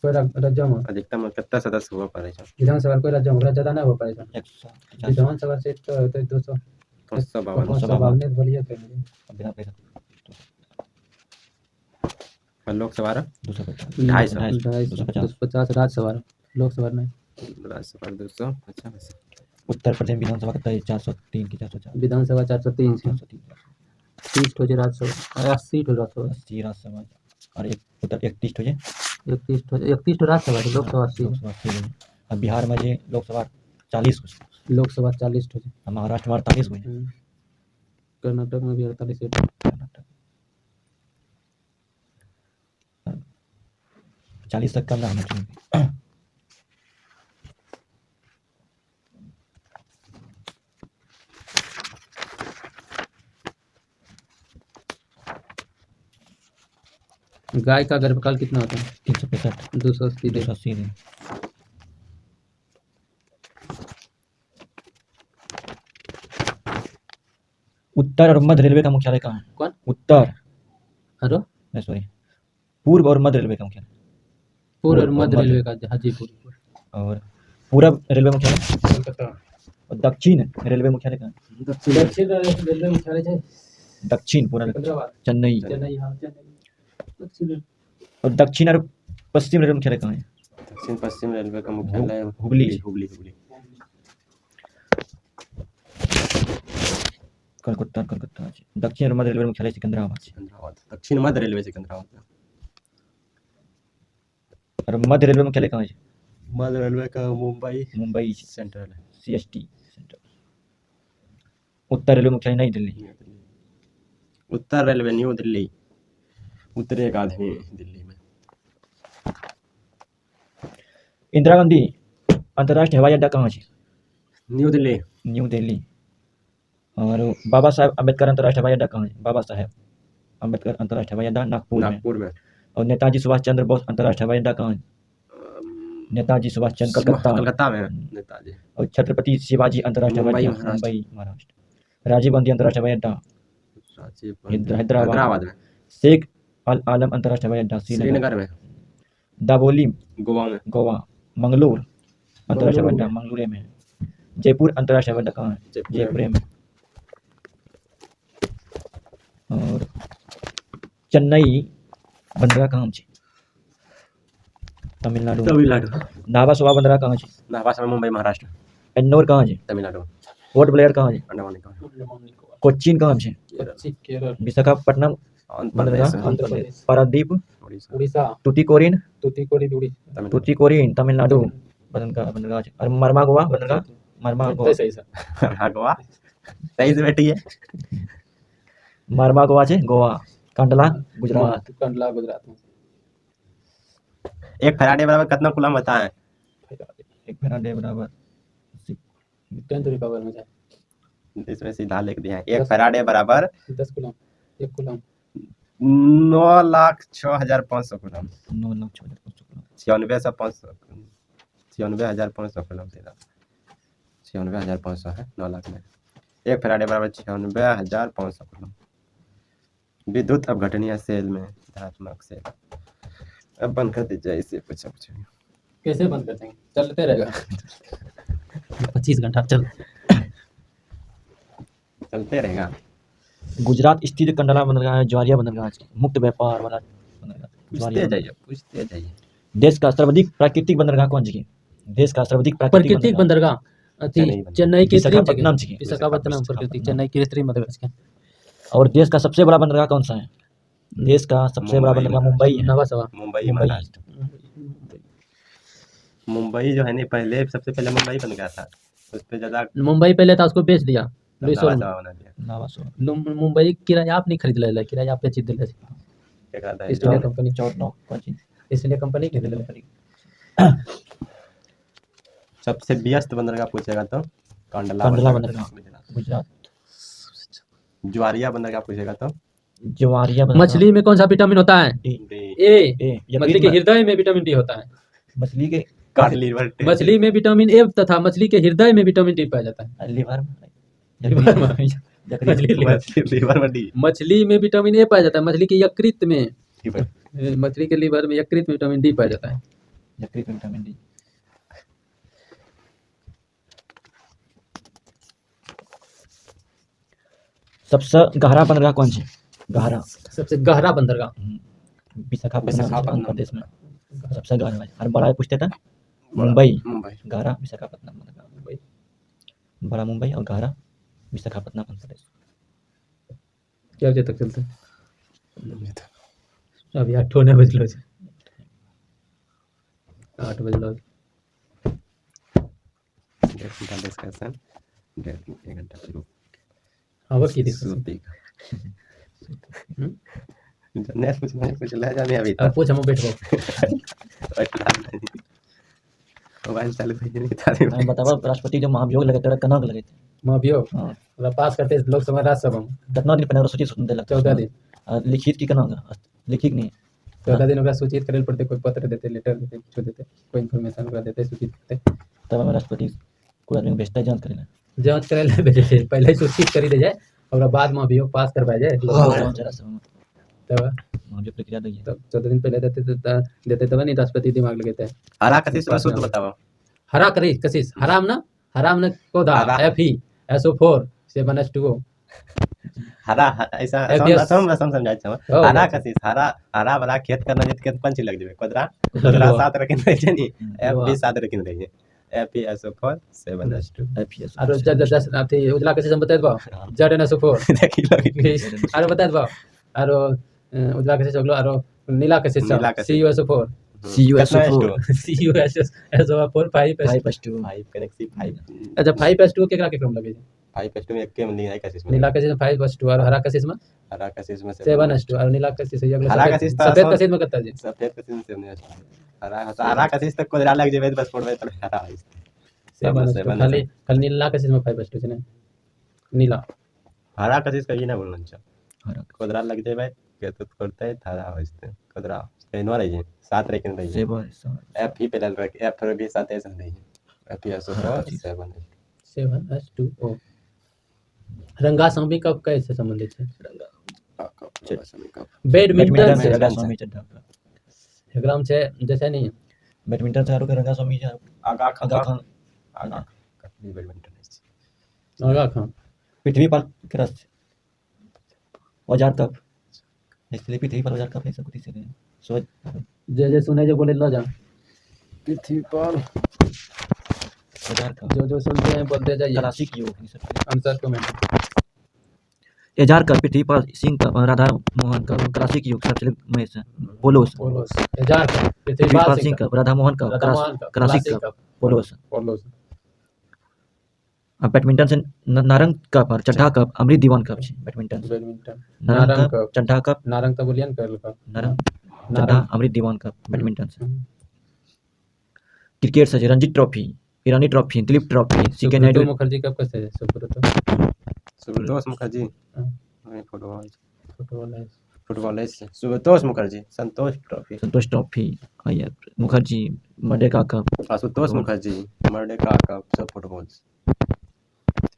कोई राज्य में अधिकतम कितना सदस्य हुआ पड़े? विधानसभा कोई राज्य में ज्यादा नहीं हो पाएगा। 150 विधानसभा सीट तो 200 552 बोलिए तो बिना पैसा और लोकसभा 250 250 राज्यसभा लोकसभा नहीं। राज्यसभा 250। उत्तर प्रदेश विधानसभा कितना है? 403 की 404 विधानसभा 403 से 403 30 हो जाए राज्यसभा 80 हो राज्यसभा 80 राज्यसभा और एक उत्तर 31 हो जाए 31 राज्यसभा लोकसभा 80 लोकसभा 80 हो। अब बिहार में जे लोकसभा 40 हो, लोकसभा 40 हो जाए। महाराष्ट्र में 48 हो। कर्नाटक में भी 48 सीट। कर्नाटक 40 तक कम रहना चाहिए। गाय का गर्भकाल कितना होता है? 365 280 दिन। 280 दिन। उत्तर और मध्य रेलवे का मुख्यालय कहाँ है? कौन? उत्तर हेलो सॉरी पूर्व और मध्य रेलवे का मुख्यालय। पूर्व और मध्य रेलवे का हाजीपुर। और पूरब रेलवे मुख्यालय कोलकाता। और दक्षिण रेलवे मुख्यालय कहाँ है? दक्षिण रेलवे मुख्यालय है दक्षिण पूरा सिकंदराबाद। चेन्नई। चेन्नई हाँ चेन्नई। दक्षिण और दक्षिण और पश्चिम रेलवे मुख्यालय कहाँ है? दक्षिण पश्चिम रेलवे का मुख्यालय हुबली। कलकत्ता कलकत्ता। दक्षिण और मध्य रेलवे मुख्यालय सिकंदराबाद। दक्षिण मध्य रेलवे सिकंदराबाद। और मध्य रेलवे मुख्यालय कहाँ है? मध्य रेलवे का मुंबई सेंट्रल है। CST centre. उत्तर रेलवे मुख्यालय नई दिल्ली। उत्तर रेलवे न्यू दिल्ली। उत्तरी राजधानी दिल्ली में। इंदिरा गांधी अंतर्राष्ट्रीय हवाई अड्डा कहाँ है? न्यू दिल्ली। न्यू दिल्ली। और बाबा साहेब अम्बेडकर अंतर्राष्ट्रीय हवाई अड्डा कहाँ है? बाबा साहेब अम्बेडकर अंतर्राष्ट्रीय हवाई अड्डा नागपुर में। और नेताजी सुभाष चंद्र बोस अंतर्राष्ट्रीय हवाई अड्डा कहाँ है? नेताजी सुभाष चंद्र कलकत्ता में नेताजी। और छत्रपति शिवाजी अंतर्राष्ट्रीय हवाई अड्डा मुंबई महाराष्ट्र। राजीव गांधी अंतर्राष्ट्रीय हवाई अड्डा हैदराबाद में। शेख अल आलम अंतर्राष्ट्रीय हवाई अड्डा श्रीनगर में। दाबोली गोवा। मंगलोर अंतर्राष्ट्रीय हवाई अड्डा मंगलुरु में। जयपुर अंतर्राष्ट्रीय हवाई अड्डा कहाँ है? जयपुर में। और चेन्नई बंदरगाह कहाँ है? तमिलनाडु। नाभा सुबह बंदरगाह कहाँ है? नाभा मुंबई महाराष्ट्र। एन्नोर कहाँ है? तमिलनाडु। पोर्ट ब्लेयर कहाँ है? अंडमान। कोच्चिन कहाँ है? केरल। विशाखापट्टनम बंदरगाह आंध्र प्रदेश। पारादीप उड़ीसा। टुटीकोरिन तूतीकोरिन उड़ीसा। तमिलनाडु बंदरगाह। और मरमागोवा बंदरगाह मरमा गोवा सही सर। हाँ गोवा सही से बैठी है। मरमा गोवा छे गोवा कंडला गुजरात कंडला गुजरात में। एक फैराडे बराबर कितना कूलम होता है? एक फैराडे बराबर 10 टू द पावर में जाए इसमें सीधा लिख दिया है। एक फैराडे बराबर 10 कूलम, 1 कूलम 9,06,500 कूलम। 9,06,500 96,500 कूलम सीधा 96,500 है 9 लाख में। एक फैराडे बराबर 96,500 कूलम। विद्युत अपघटनीय सेल में धनात्मक सेल। अब बंद कर दीजिए इसे पूछा पूछेंगे। कैसे बंद कर देंगे? चलते रहेगा 25 घंटा चलते रहेगा। गुजरात स्थित कंडला बंदरगाह है ज्वारिया बंदरगाह है मुक्त व्यापार वाला बंदरगाह पूछते जाइए। देश का सर्वाधिक प्राकृतिक बंदरगाह कौन सी? देश का सर्वाधिक प्राकृतिक बंदरगाह चेन्नई के विशाखापट्टनम जी विशाखापट्टनम प्राकृतिक चेन्नई की कृत्रिम बंदरगाह। और देश का सबसे बड़ा बंदरगाह कौन सा है? देश का सबसे बड़ा बंदरगाह मुंबई है। नवा सवा मुंबई महाराष्ट्र। मुंबई जो है नहीं पहले सबसे पहले मुंबई बन गया था। उस पे ज्यादा मुंबई पहले था, उसको बेच दिया नवा बना दिया। मुंबई किराया आप नहीं खरीद ले किराया आप पे चीज दिले क्या कहता है? East India company east India company खरीद ले। सबसे व्यस्त बंदरगाह पूछेगा तो कंडला बंदरगाह गुजरात। ज्वारिया बंदरगाह पूछेगा तो ज्वारिया बंदरगाह। मछली में कौन सा विटामिन होता है? ए। मछली के यकृत हृदय में विटामिन डी होता है। मछली के लीवर मछली में विटामिन ए तथा मछली के हृदय में विटामिन डी पाया जाता है। लीवर लीवर में डी। मछली में विटामिन ए पाया जाता है। मछली के यकृत में मछली के लीवर में यकृत में विटामिन डी पाया जाता है। यकृत में विटामिन डी। सबसे गहरा बंदरगाह कौन सी? गहरा सबसे गहरा बंदरगाह विशाखापट्टनम आंध्र प्रदेश में सबसे गहरा है। और बड़ा पूछते थे मुंबई गहरा विशाखापट्टनम बंदरगाह। मुंबई बड़ा मुंबई और गहरा विशाखापट्टनम आंध्र प्रदेश। क्या बजे तक चलते? अभी 8 होने बजलो 8 बजलो। डिस्कशन 1 घंटा शुरू। हाँ वो की दिक्कत नेक्स्ट कुछ ले जाने अभी अब पूछ हम बैठो। मोबाइल चालू नहीं था। मैं बतावा राष्ट्रपति जो महाभियोग लगे थे कना लगे थे महाभियोग हां मतलब पास करते लोकसभा राज्यसभा में कितना दिन पहले सूचित सुनते लगता 14 दिन। लिखित की कना लिखित नहीं 14 दिन ओकरा सूचित करे पड़ते। कोई पत्र देते लेटर देते कुछ देते कोई इन्फॉर्मेशन ओकरा देते सूचित करते तब हमें राष्ट्रपति कोई आदमी भेजता है जांच करे ले भेजे थे। पहले ही सूचित कर दे जाए और बाद में अभियोग पास करवाया जाए तब महाभियोग प्रक्रिया दी तब 14 दिन पहले देते तब नहीं राष्ट्रपति दिमाग लगाते हैं। हरा कशिश में शुद्ध बताओ। हरा कशिश हराम ना कोदा Fe SO4 7H2O। हरा ऐसा समझाई छ हरा कशिश हरा वाला खेत करना जित खेत पंच लग जेबे कोदरा 7 रखिन रहे छै नी Fe 7 रखिन रहे FeSO4 7H2 आरो जस अथी उजला कशिश हम बता दबो ZnSO4 देखि आरो बता दबो आरो उजला कशिश होगलो आरो नीला कशिश CuSO4 CuSO4 5H2 अच्छा 5H2 केकरा के क्रम लगे छै? 5H2 में एक के में नीला कशिश में नीला कशिश में 5H2 और हरा कशिश में 7H2 और नीला कशिश है अगला हरा कशिश सफेद कशिश में कत्ता जी सफेद कशिश में 7H2 हरा कशिश तक कोदरा लग जेबे बस पड़बे त हरा है 7H2 खाली नीला कशिश में 5H2 छै ने नीला हरा कशिश कहीं ना बोलना छ हरा कोदरा लग जेबे के तो करते हरा होइते कोदरा केनो रही 7 रेकिन रही Fe पे लग रहा F भी 7 ऐसा नहीं है FeSO4 7H2O। रंगा स्वामी कब कैसे संबंधित है? बैडमिंटन से एग्जाम से जैसे नहीं बैडमिंटन से आरो रंगा स्वामी आगा खान बैडमिंटन आगा खान पृथ्वी पर क्रस्ट औजार कप इसलिए पृथ्वी पर औजार कप ऐसा कुछ से सोच जे सुने जो बोले लो जा पृथ्वी पर औजार कप जो सुनते हैं बोलते जाइए। क्लासिक योग आंसर कमेंट एजार का पृथ्वी पर सिंह का राधा मोहन का क्लासिक योग सबसे महेश बोलोस एजार का पृथ्वी पर सिंह का राधा मोहन का क्लासिक का बोलोस। अब बैडमिंटन से नारंग कप और चड्ढा कप अमृत दीवान कप છે badminton badminton Narang Narang cup cup Chadha cup Narang તો બોલિયા ને કર્લ cup Narang Chadha Narang Amrit Diwan cup badminton से हम्म। क्रिकेट से Ranji trophy Irani trophy Dilip trophy C K Subroto Naidu Mukherjee cup कैसे है सुब्रतो सुब्रतोष मुखर्जी हाँ। फुटबॉल फुटबॉल है फुटबॉल है सुब्रतोष मुखर्जी संतोष ट्रॉफी संतोष ट्रॉफी आया Mukherjee Merdeka cup Ashutosh Mukherjee Merdeka cup सब फुटबॉल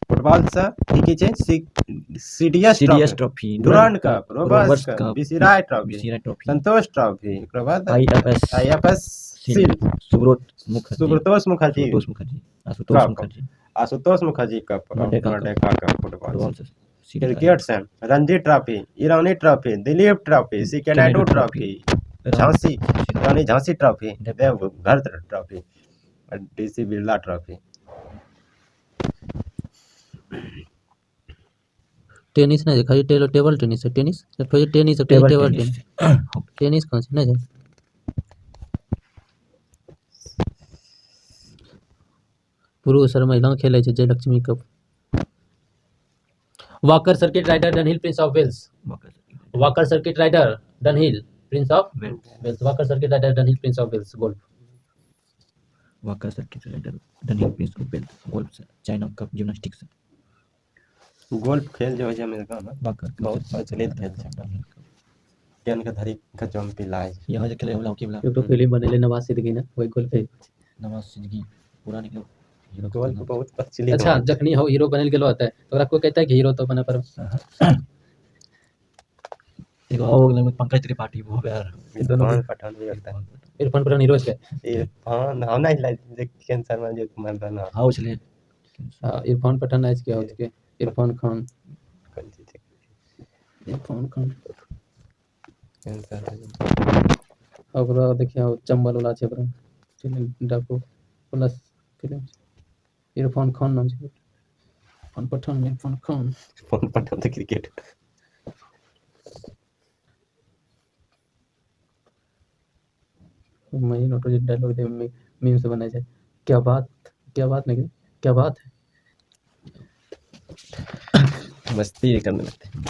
फुटबॉल से की छै CDS CDS trophy Durand cup Roberts Roberts cup cup B C Roy trophy B C Roy trophy Santosh trophy ओकर बाद IFS IFS shield Subrata Mukherjee Subrotosh Mukherjee Subrotosh Mukherjee Ashutosh cup. Mukherjee Ashutosh Mukherjee cup Merdeka cup. Merdeka cup football football से CDS cricket से Ranji trophy Irani trophy Dilip trophy C K Naidu trophy Jhansi Rani Jhansi trophy Deoghar trophy और D C Birla trophy tennis नहीं खाली table tennis है tennis फिर tennis table table tennis tennis tennis कौन सी नहीं है पुरुष और महिलाओं खेले छै Jayalakshmi cup Walker circuit Ryder Dunhill Prince of Wales Walker circuit Ryder Dunhill Prince of Wales Walker circuit Ryder Dunhill Prince of Wales golf Walker circuit Ryder Daniel Prince of Wales golf से China cup gymnastics golf खेल जो है America में walker बहुत प्रचलित खेल छै केन के धरी खचम पिलाय यहाँ जो खेले वाला हॉकी वाला एक तो फिल्म बनेले नवाज सिद्दीकी ने वही गोल्फ है नवाज सिद्दीकी पूरा निकलो हीरो गोल्फ बहुत प्रचलित अच्छा जखनी हो हीरो बनल गेलो होता है तो ओकरा कोई कहता है कि हीरो तो बने पर एगो और लगभग पंकज त्रिपाठी वो यार दोनों इरफान पठान भी लगता है इरफान पठान हीरो है इरफान हम नहीं लाइक कैंसर में जो कुमार बना हाँ चले इरफान पठान आज के हो के इरफान खान कौन चीज है इरफान खान कैंसर ओकरा देखियो चंबल वाला छै ओकरा फिल्म डाकू प्लस फिल्म इरफान खान नाम छै इरफान पठान इरफान खान फोन पठान तो क्रिकेट मैं नोटो जे डायलॉग दे मीम से बनाए छै क्या बात नहीं क्या बात है मस्ती करने लगते हैं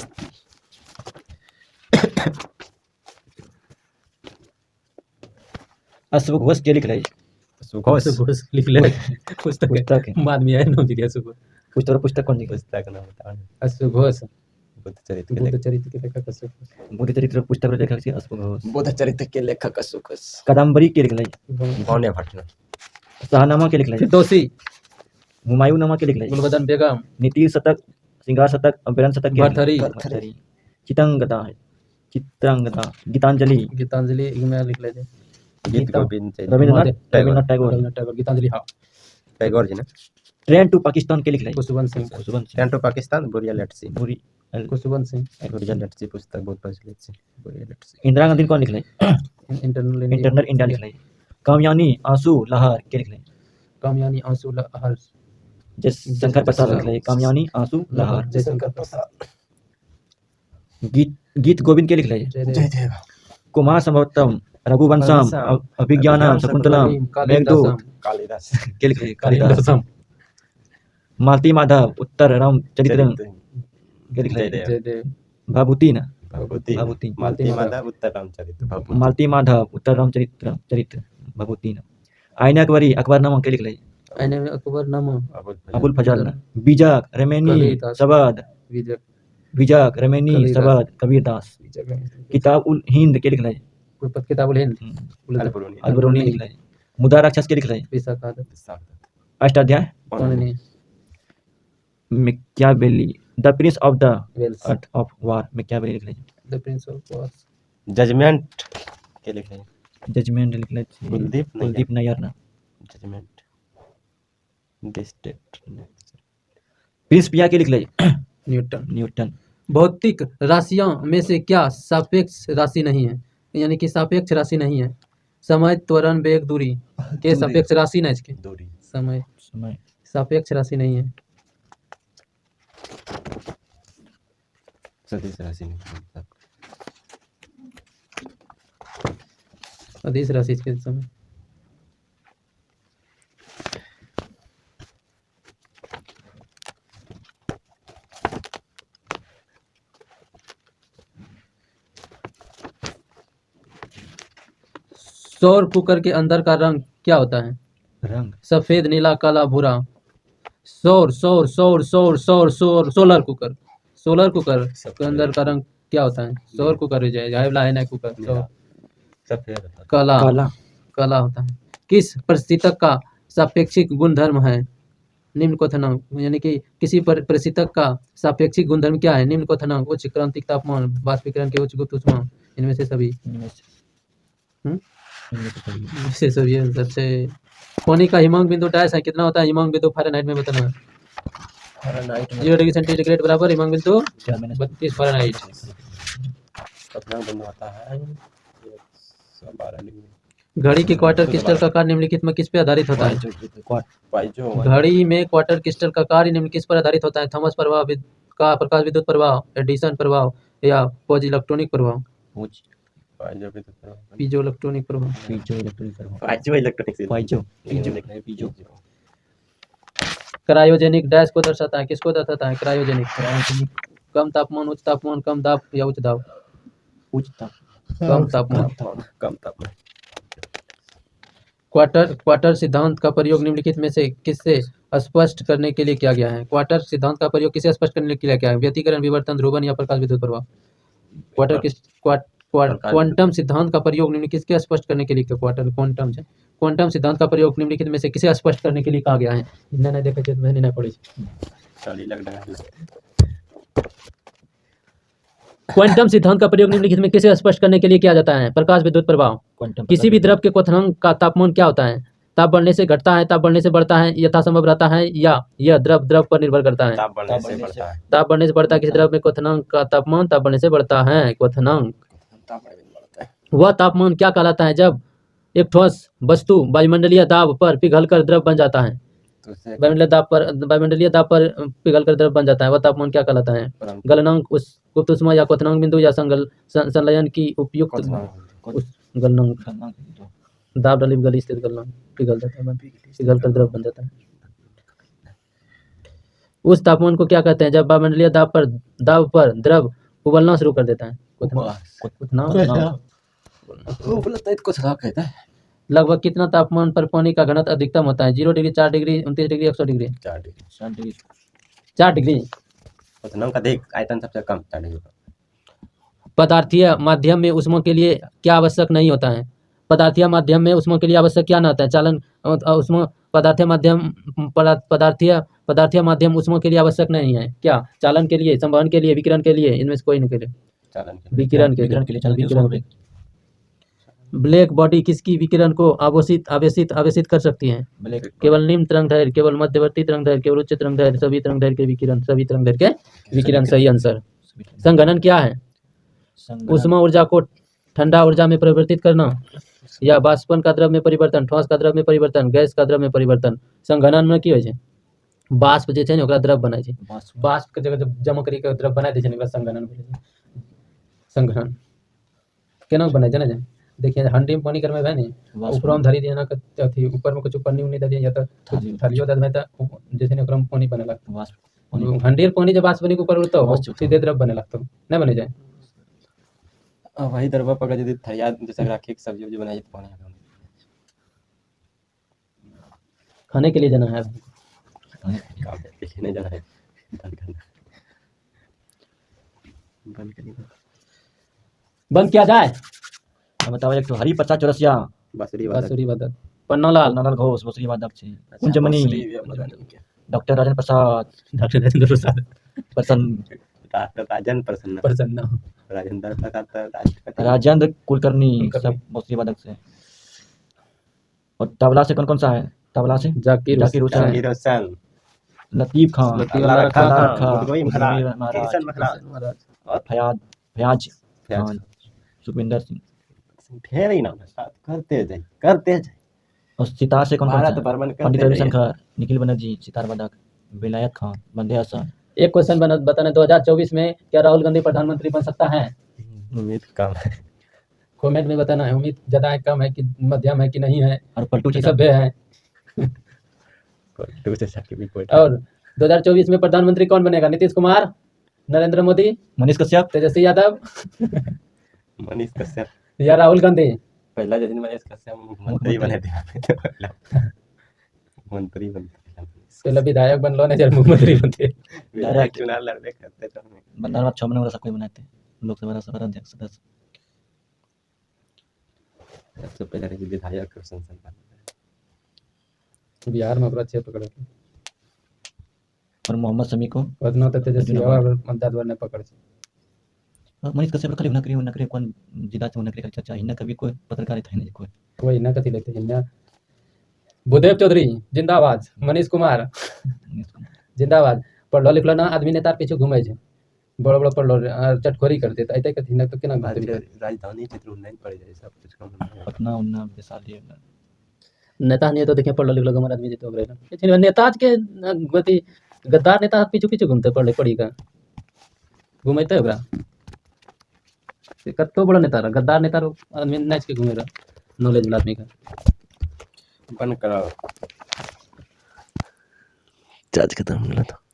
अशोक घोष के लिख रही सुखोष घोष लिख ले पुस्तक पुस्तक है बाद में आए नाम दिया सुखोष पुस्तक कौन लिखा पुस्तक नाम बताओ अशोक घोष बुद्ध चरित्र के बुद्ध लेखक चरित्र के लेखक अशोक घोष बुद्ध चरित्र पुस्तक रे लेखक छी अशोक घोष बुद्ध चरित्र के लेखक सुखोष कादम्बरी के लिख रही कौन है भटना शाहनामा के लिख रही फिरदौसी हुमायूं नामा के लिख रही गुलबदन बेगम नीति शतक श्रृंगार शतक अभिरन शतक के भरथरी चितंगता है चित्रांगता गीतांजलि गीतांजलि में लिख ले गीत गोविंद रविन्द्रनाथ टैगोर रविन्द्रनाथ टैगोर गीतांजलि हाँ टैगोर जी ने ट्रेन टू पाकिस्तान के लिख रही खुशवंत सिंह ट्रेन टू पाकिस्तान बुरिया लेट्सी पूरी खुशवंत सिंह बुरिया लेट्सी पुस्तक बहुत प्रचलित है बुरिया लेट्सी इंदिरा गांधी कौन लिख रही इंटरनल इंटरनल इंडिया लिख रही कामयानी आंसू लहर के लिख रही कामयानी आंसू लहर जयशंकर प्रसाद लिख रही कामयानी आंसू लहर जयशंकर प्रसाद गीत गोविंद के लिख रही जय देव कुमार संभवतम रघुवंशम अभिज्ञानम शकुंतलम मेघदूत कालिदास के लिख रही कालिदास मालती माधव उत्तर राम चरित्र के लिख रही जय देव भाभूति ना भगवती भाभूति मालती माधव उत्तर रामचरित्र भगवती मालती माधव उत्तर राम चरित्र भाभूति ना आईना अकबरी अकबरनामा के लिख रही आईने में अकबरनामा अबुल फजल ना बीजक रेमेनी कबीरदास। सबद विजय बीजक रेमेनी कबीरदास। सबद कबीरदास किताब उल हिंद के लिख रही किताबुल हिंद अलबरूनी लिख रही मुदा राक्षस के लिख रही विशाखा अष्टाध्याय कौन Machiavelli the prince of the Wales art of war Machiavelli लिख रही the prince of wars judgment के लिख रहे हैं जजमेंट लिख रही कुलदीप नैयर ना जजमेंट डिस्टेट प्रिंस पिया के लिख रही न्यूटन भौतिक राशियों में से क्या सापेक्ष राशि नहीं है यानी कि सापेक्ष राशि नहीं है समय त्वरण वेग दूरी के सापेक्ष राशि नहीं है दूरी समय समय सापेक्ष राशि नहीं है सदिश राशि नहीं अदिश राशि के समय सौर कुकर के अंदर का रंग क्या होता है? रंग सफेद, नीला, काला, भूरा। सौर सौर सौर सौर सौर सौर सोलर कुकर, सोलर कुकर के अंदर का रंग क्या होता है? सौर कुकर हो जाए, वाला है ना कुकर, सौर सफेद काला, काला काला होता है। किस परिस्थितक का सापेक्षिक गुणधर्म है? निम्न क्वथनांक, यानी कि किसी परिस्थितक का सापेक्षिक गुणधर्म क्या है? निम्न क्वथनांक, उच्च क्रांतिक तापमान, वाष्पीकरण के उच्च गुप्त ऊष्मा, इनमें से सभी। इनमें से हम्म? इनमें से सभी। इनमें से सभी आंसर से। पानी का हिमांक बिंदु डैश है, कितना होता है हिमांक बिंदु फ़ारेनहाइट में बताना है? फ़ारेनहाइट में 0 डिग्री सेंटीग्रेड बराबर हिमांक बिंदु 4-32 32 फ़ारेनहाइट। कतना बंद होता है 112 डिग्री। घड़ी के क्वार्टर क्रिस्टल का कार्य निम्नलिखित में किस पे आधारित होता है? पाइजो घड़ी में क्वार्टर क्रिस्टल का कार्य निम्न किस पर आधारित होता है? थॉमस प्रभाव, का प्रकाश विद्युत प्रभाव, एडिशन प्रभाव या पोज इलेक्ट्रॉनिक प्रभाव? पाइजो भी तो पीजो इलेक्ट्रॉनिक प्रभाव। पीजो इलेक्ट्रॉनिक प्रभाव। पाइजो इलेक्ट्रॉनिक पाइजो पीजो क्रायोजेनिक डैश को दर्शाता है, किसको दर्शाता है? क्रायोजेनिक। कम तापमान, उच्च तापमान, कम दाब या उच्च दाब? उच्च ताप कम तापमान। कम तापमान। क्वार्टर सिद्धांत का प्रयोग निम्नलिखित में से किससे स्पष्ट करने के लिए किया गया है? क्वार्टर सिद्धांत का प्रयोग किसे स्पष्ट करने के लिए किया गया है? व्यतिकरण, विवर्तन, ध्रुवन या प्रकाश विद्युत प्रभाव? क्वांटम सिद्धांत का प्रयोग निम्नलिखित किसके स्पष्ट करने के लिए किया? क्वांटम सिद्धांत का प्रयोग निम्नलिखित में से किसे स्पष्ट करने के लिए कहा गया है? इन्हें नहीं देखा मैंने नहीं पढ़ी। क्वांटम सिद्धांत का प्रयोग निम्नलिखित में किसे स्पष्ट करने के लिए किया जाता है? प्रकाश विद्युत प्रभाव। क्वांटम किसी भी द्रव के क्वथनांक का तापमान क्या होता है? ताप बढ़ने से घटता है, ताप बढ़ने से बढ़ता है, यथासंभव रहता है, या यह द्रव पर निर्भर करता है? ताप बढ़ने से बढ़ता है। ताप बढ़ने से बढ़ता है। किसी द्रव में क्वथनांक का तापमान ताप बढ़ने से बढ़ता है। क्वथनांक वह तापमान क्या कहलाता है जब एक ठोस वस्तु वायुमंडलीय दाब पर पिघलकर द्रव बन जाता है? वायुमंडलीय दाब पर पिघलकर द्रव बन जाता है, वह तापमान क्या कहलाता है? गलनांक, उस गुप्त ऊष्मा या क्वथनांक बिंदु या संलयन की उपयुक्त गलनांक। दाब डाली गली स्थित गलनांक, पिघल जाता है, पिघल कर द्रव बन जाता है। उस तापमान को क्या कहते हैं जब वायुमंडलीय दाब पर द्रव उबलना शुरू कर देता है? लगभग कितना तापमान पर पानी का घनत्व अधिकतम होता है? 0 degree, 4 degree, 29 degree, 100 degree? 4 degree. का देख आयतन सबसे कम 4 डिग्री। पदार्थीय माध्यम में ऊष्मा के लिए क्या आवश्यक नहीं होता है? पदार्थीय माध्यम में ऊष्मा के लिए आवश्यक क्या न होता है? चालन ऊष्मा पदार्थीय माध्यम ऊष्मा के लिए आवश्यक नहीं है क्या? चालन के लिए, संवहन के लिए, विकिरण के लिए, इनमें से कोई नहीं के लिए? विकिरण के लिए। ब्लैक बॉडी किसकी विकिरण को आवेशित कर सकती है? केवल निम्न तरंगदैर्घ्य, केवल मध्यवर्ती तरंगदैर्घ्य, केवल उच्च तरंगदैर्घ्य, सभी तरंगदैर्घ्य के विकिरण। सही आंसर। संघनन क्या है? ऊष्मा ऊर्जा को ठंडा ऊर्जा में परिवर्तित करना, या बाष्पन का द्रव में परिवर्तन, ठोस का द्रव में परिवर्तन, गैस का द्रव में परिवर्तन। संघनन में की होइ छै? बाष्प जे छै ने ओकरा द्रव बनाय छै। बाष्प के जगह जब जमा करी के द्रव बना दै छै ने ओकरा संघनन भेलै। संघनन केना बनै छै ने? देखिए हंडी में पानी करमे है ने, ऊपर में धरी दिए ना अथी ऊपर में कुछ पन्नी उन्नी दे दिए या तो थालियो दे देबै त जैसे ने ओकरा में पानी बने लगतो। हंडी के पानी जब बाष्प बनी के ऊपर उड़तो सीधे द्रव बने लगतो, नहीं बने जाए? वही दरबा पकड़ यदि थरिया जैसे राखी की सब्जी उब्जी बनाई तो पानी खाने के लिए जाना है, नहीं जाना है। बंद किया जाए। बताओ एक तो हरी पत्ता चौरसिया, बांसुरी बदक, पन्नालाल, नानाल घोष, बसरी बादक छे, कुंजमणि, डॉक्टर राजन प्रसाद, प्रसन्न, राजेंद्र कुलकर्णी, सब बसरी बादक से। और तबला से कौन कौन सा है? तबला से जाकिर हुसैन, लतीफ खान, और फयाज खान, सुखविंदर सिंह। ढेर ही नाम है, करते जाए। और सितार से कौन कौन सा? पंडित रविशंकर, रविशंकर, निखिल बनर्जी, सितार बादक, विलायत खान, बंदे हसन। एक क्वेश्चन बताना, 2024 में क्या राहुल गांधी प्रधानमंत्री बन सकता है? उम्मीद कम है। कमेंट में बताना है, उम्मीद ज्यादा है, कम है कि मध्यम है कि नहीं है, और पलटू कि सभ्य है। और 2024 में प्रधानमंत्री कौन बनेगा? नीतीश कुमार, नरेंद्र मोदी, मनीष कश्यप, तेजस्वी यादव मनीष कश्यप या राहुल गांधी? पहला जैसे मनीष कश्यप मुख्यमंत्री बने थे मंत्री बनते पहले विधायक बनलो नहीं जब मुख्यमंत्री बनते विधायक चुनाव लड़बे करते तो हमें मतदान बाद 6 महीने वाला सब कोई बनाते लोकसभा राज्यसभा अध्यक्ष सदस्य सबसे पहले रही विधायक और संसद बने बिहार में ओकरा अच्छे पकड़े और मोहम्मद शमी को उतना तो तेजस्वी और मतदार ने पकड़ मनीष कश्यप खाली नकरी कौन जिला से नकरी का चर्चा हिन्ना कभी कोई पत्रकारिता नहीं कोई कोई ना कथी लेते हैं भूदेव चौधरी जिंदाबाद मनीष कुमार जिंदाबाद पढ़लो लिखलो ना आदमी नेता पीछे घूमे छे बड़ो बड़ो पढ़लो चटखोरी करते तो ऐते कथी ना तो केना राजधानी क्षेत्र उन्नयन पड़ जाए सब कुछ कम पटना उन्ना वैशाली नेता नहीं तो देखे पढ़लो लिखलो हमारे आदमी जीतो गए लेकिन नेता के गति गद्दार नेता पीछे पीछे घूमते पढ़ी का घूमते ओकरा कतो बड़ा नेता रहा गद्दार नेता आदमी नाच के घूमे रहा नॉलेज वाला आदमी का बंद कराओ चार्ज खत्म हो गया था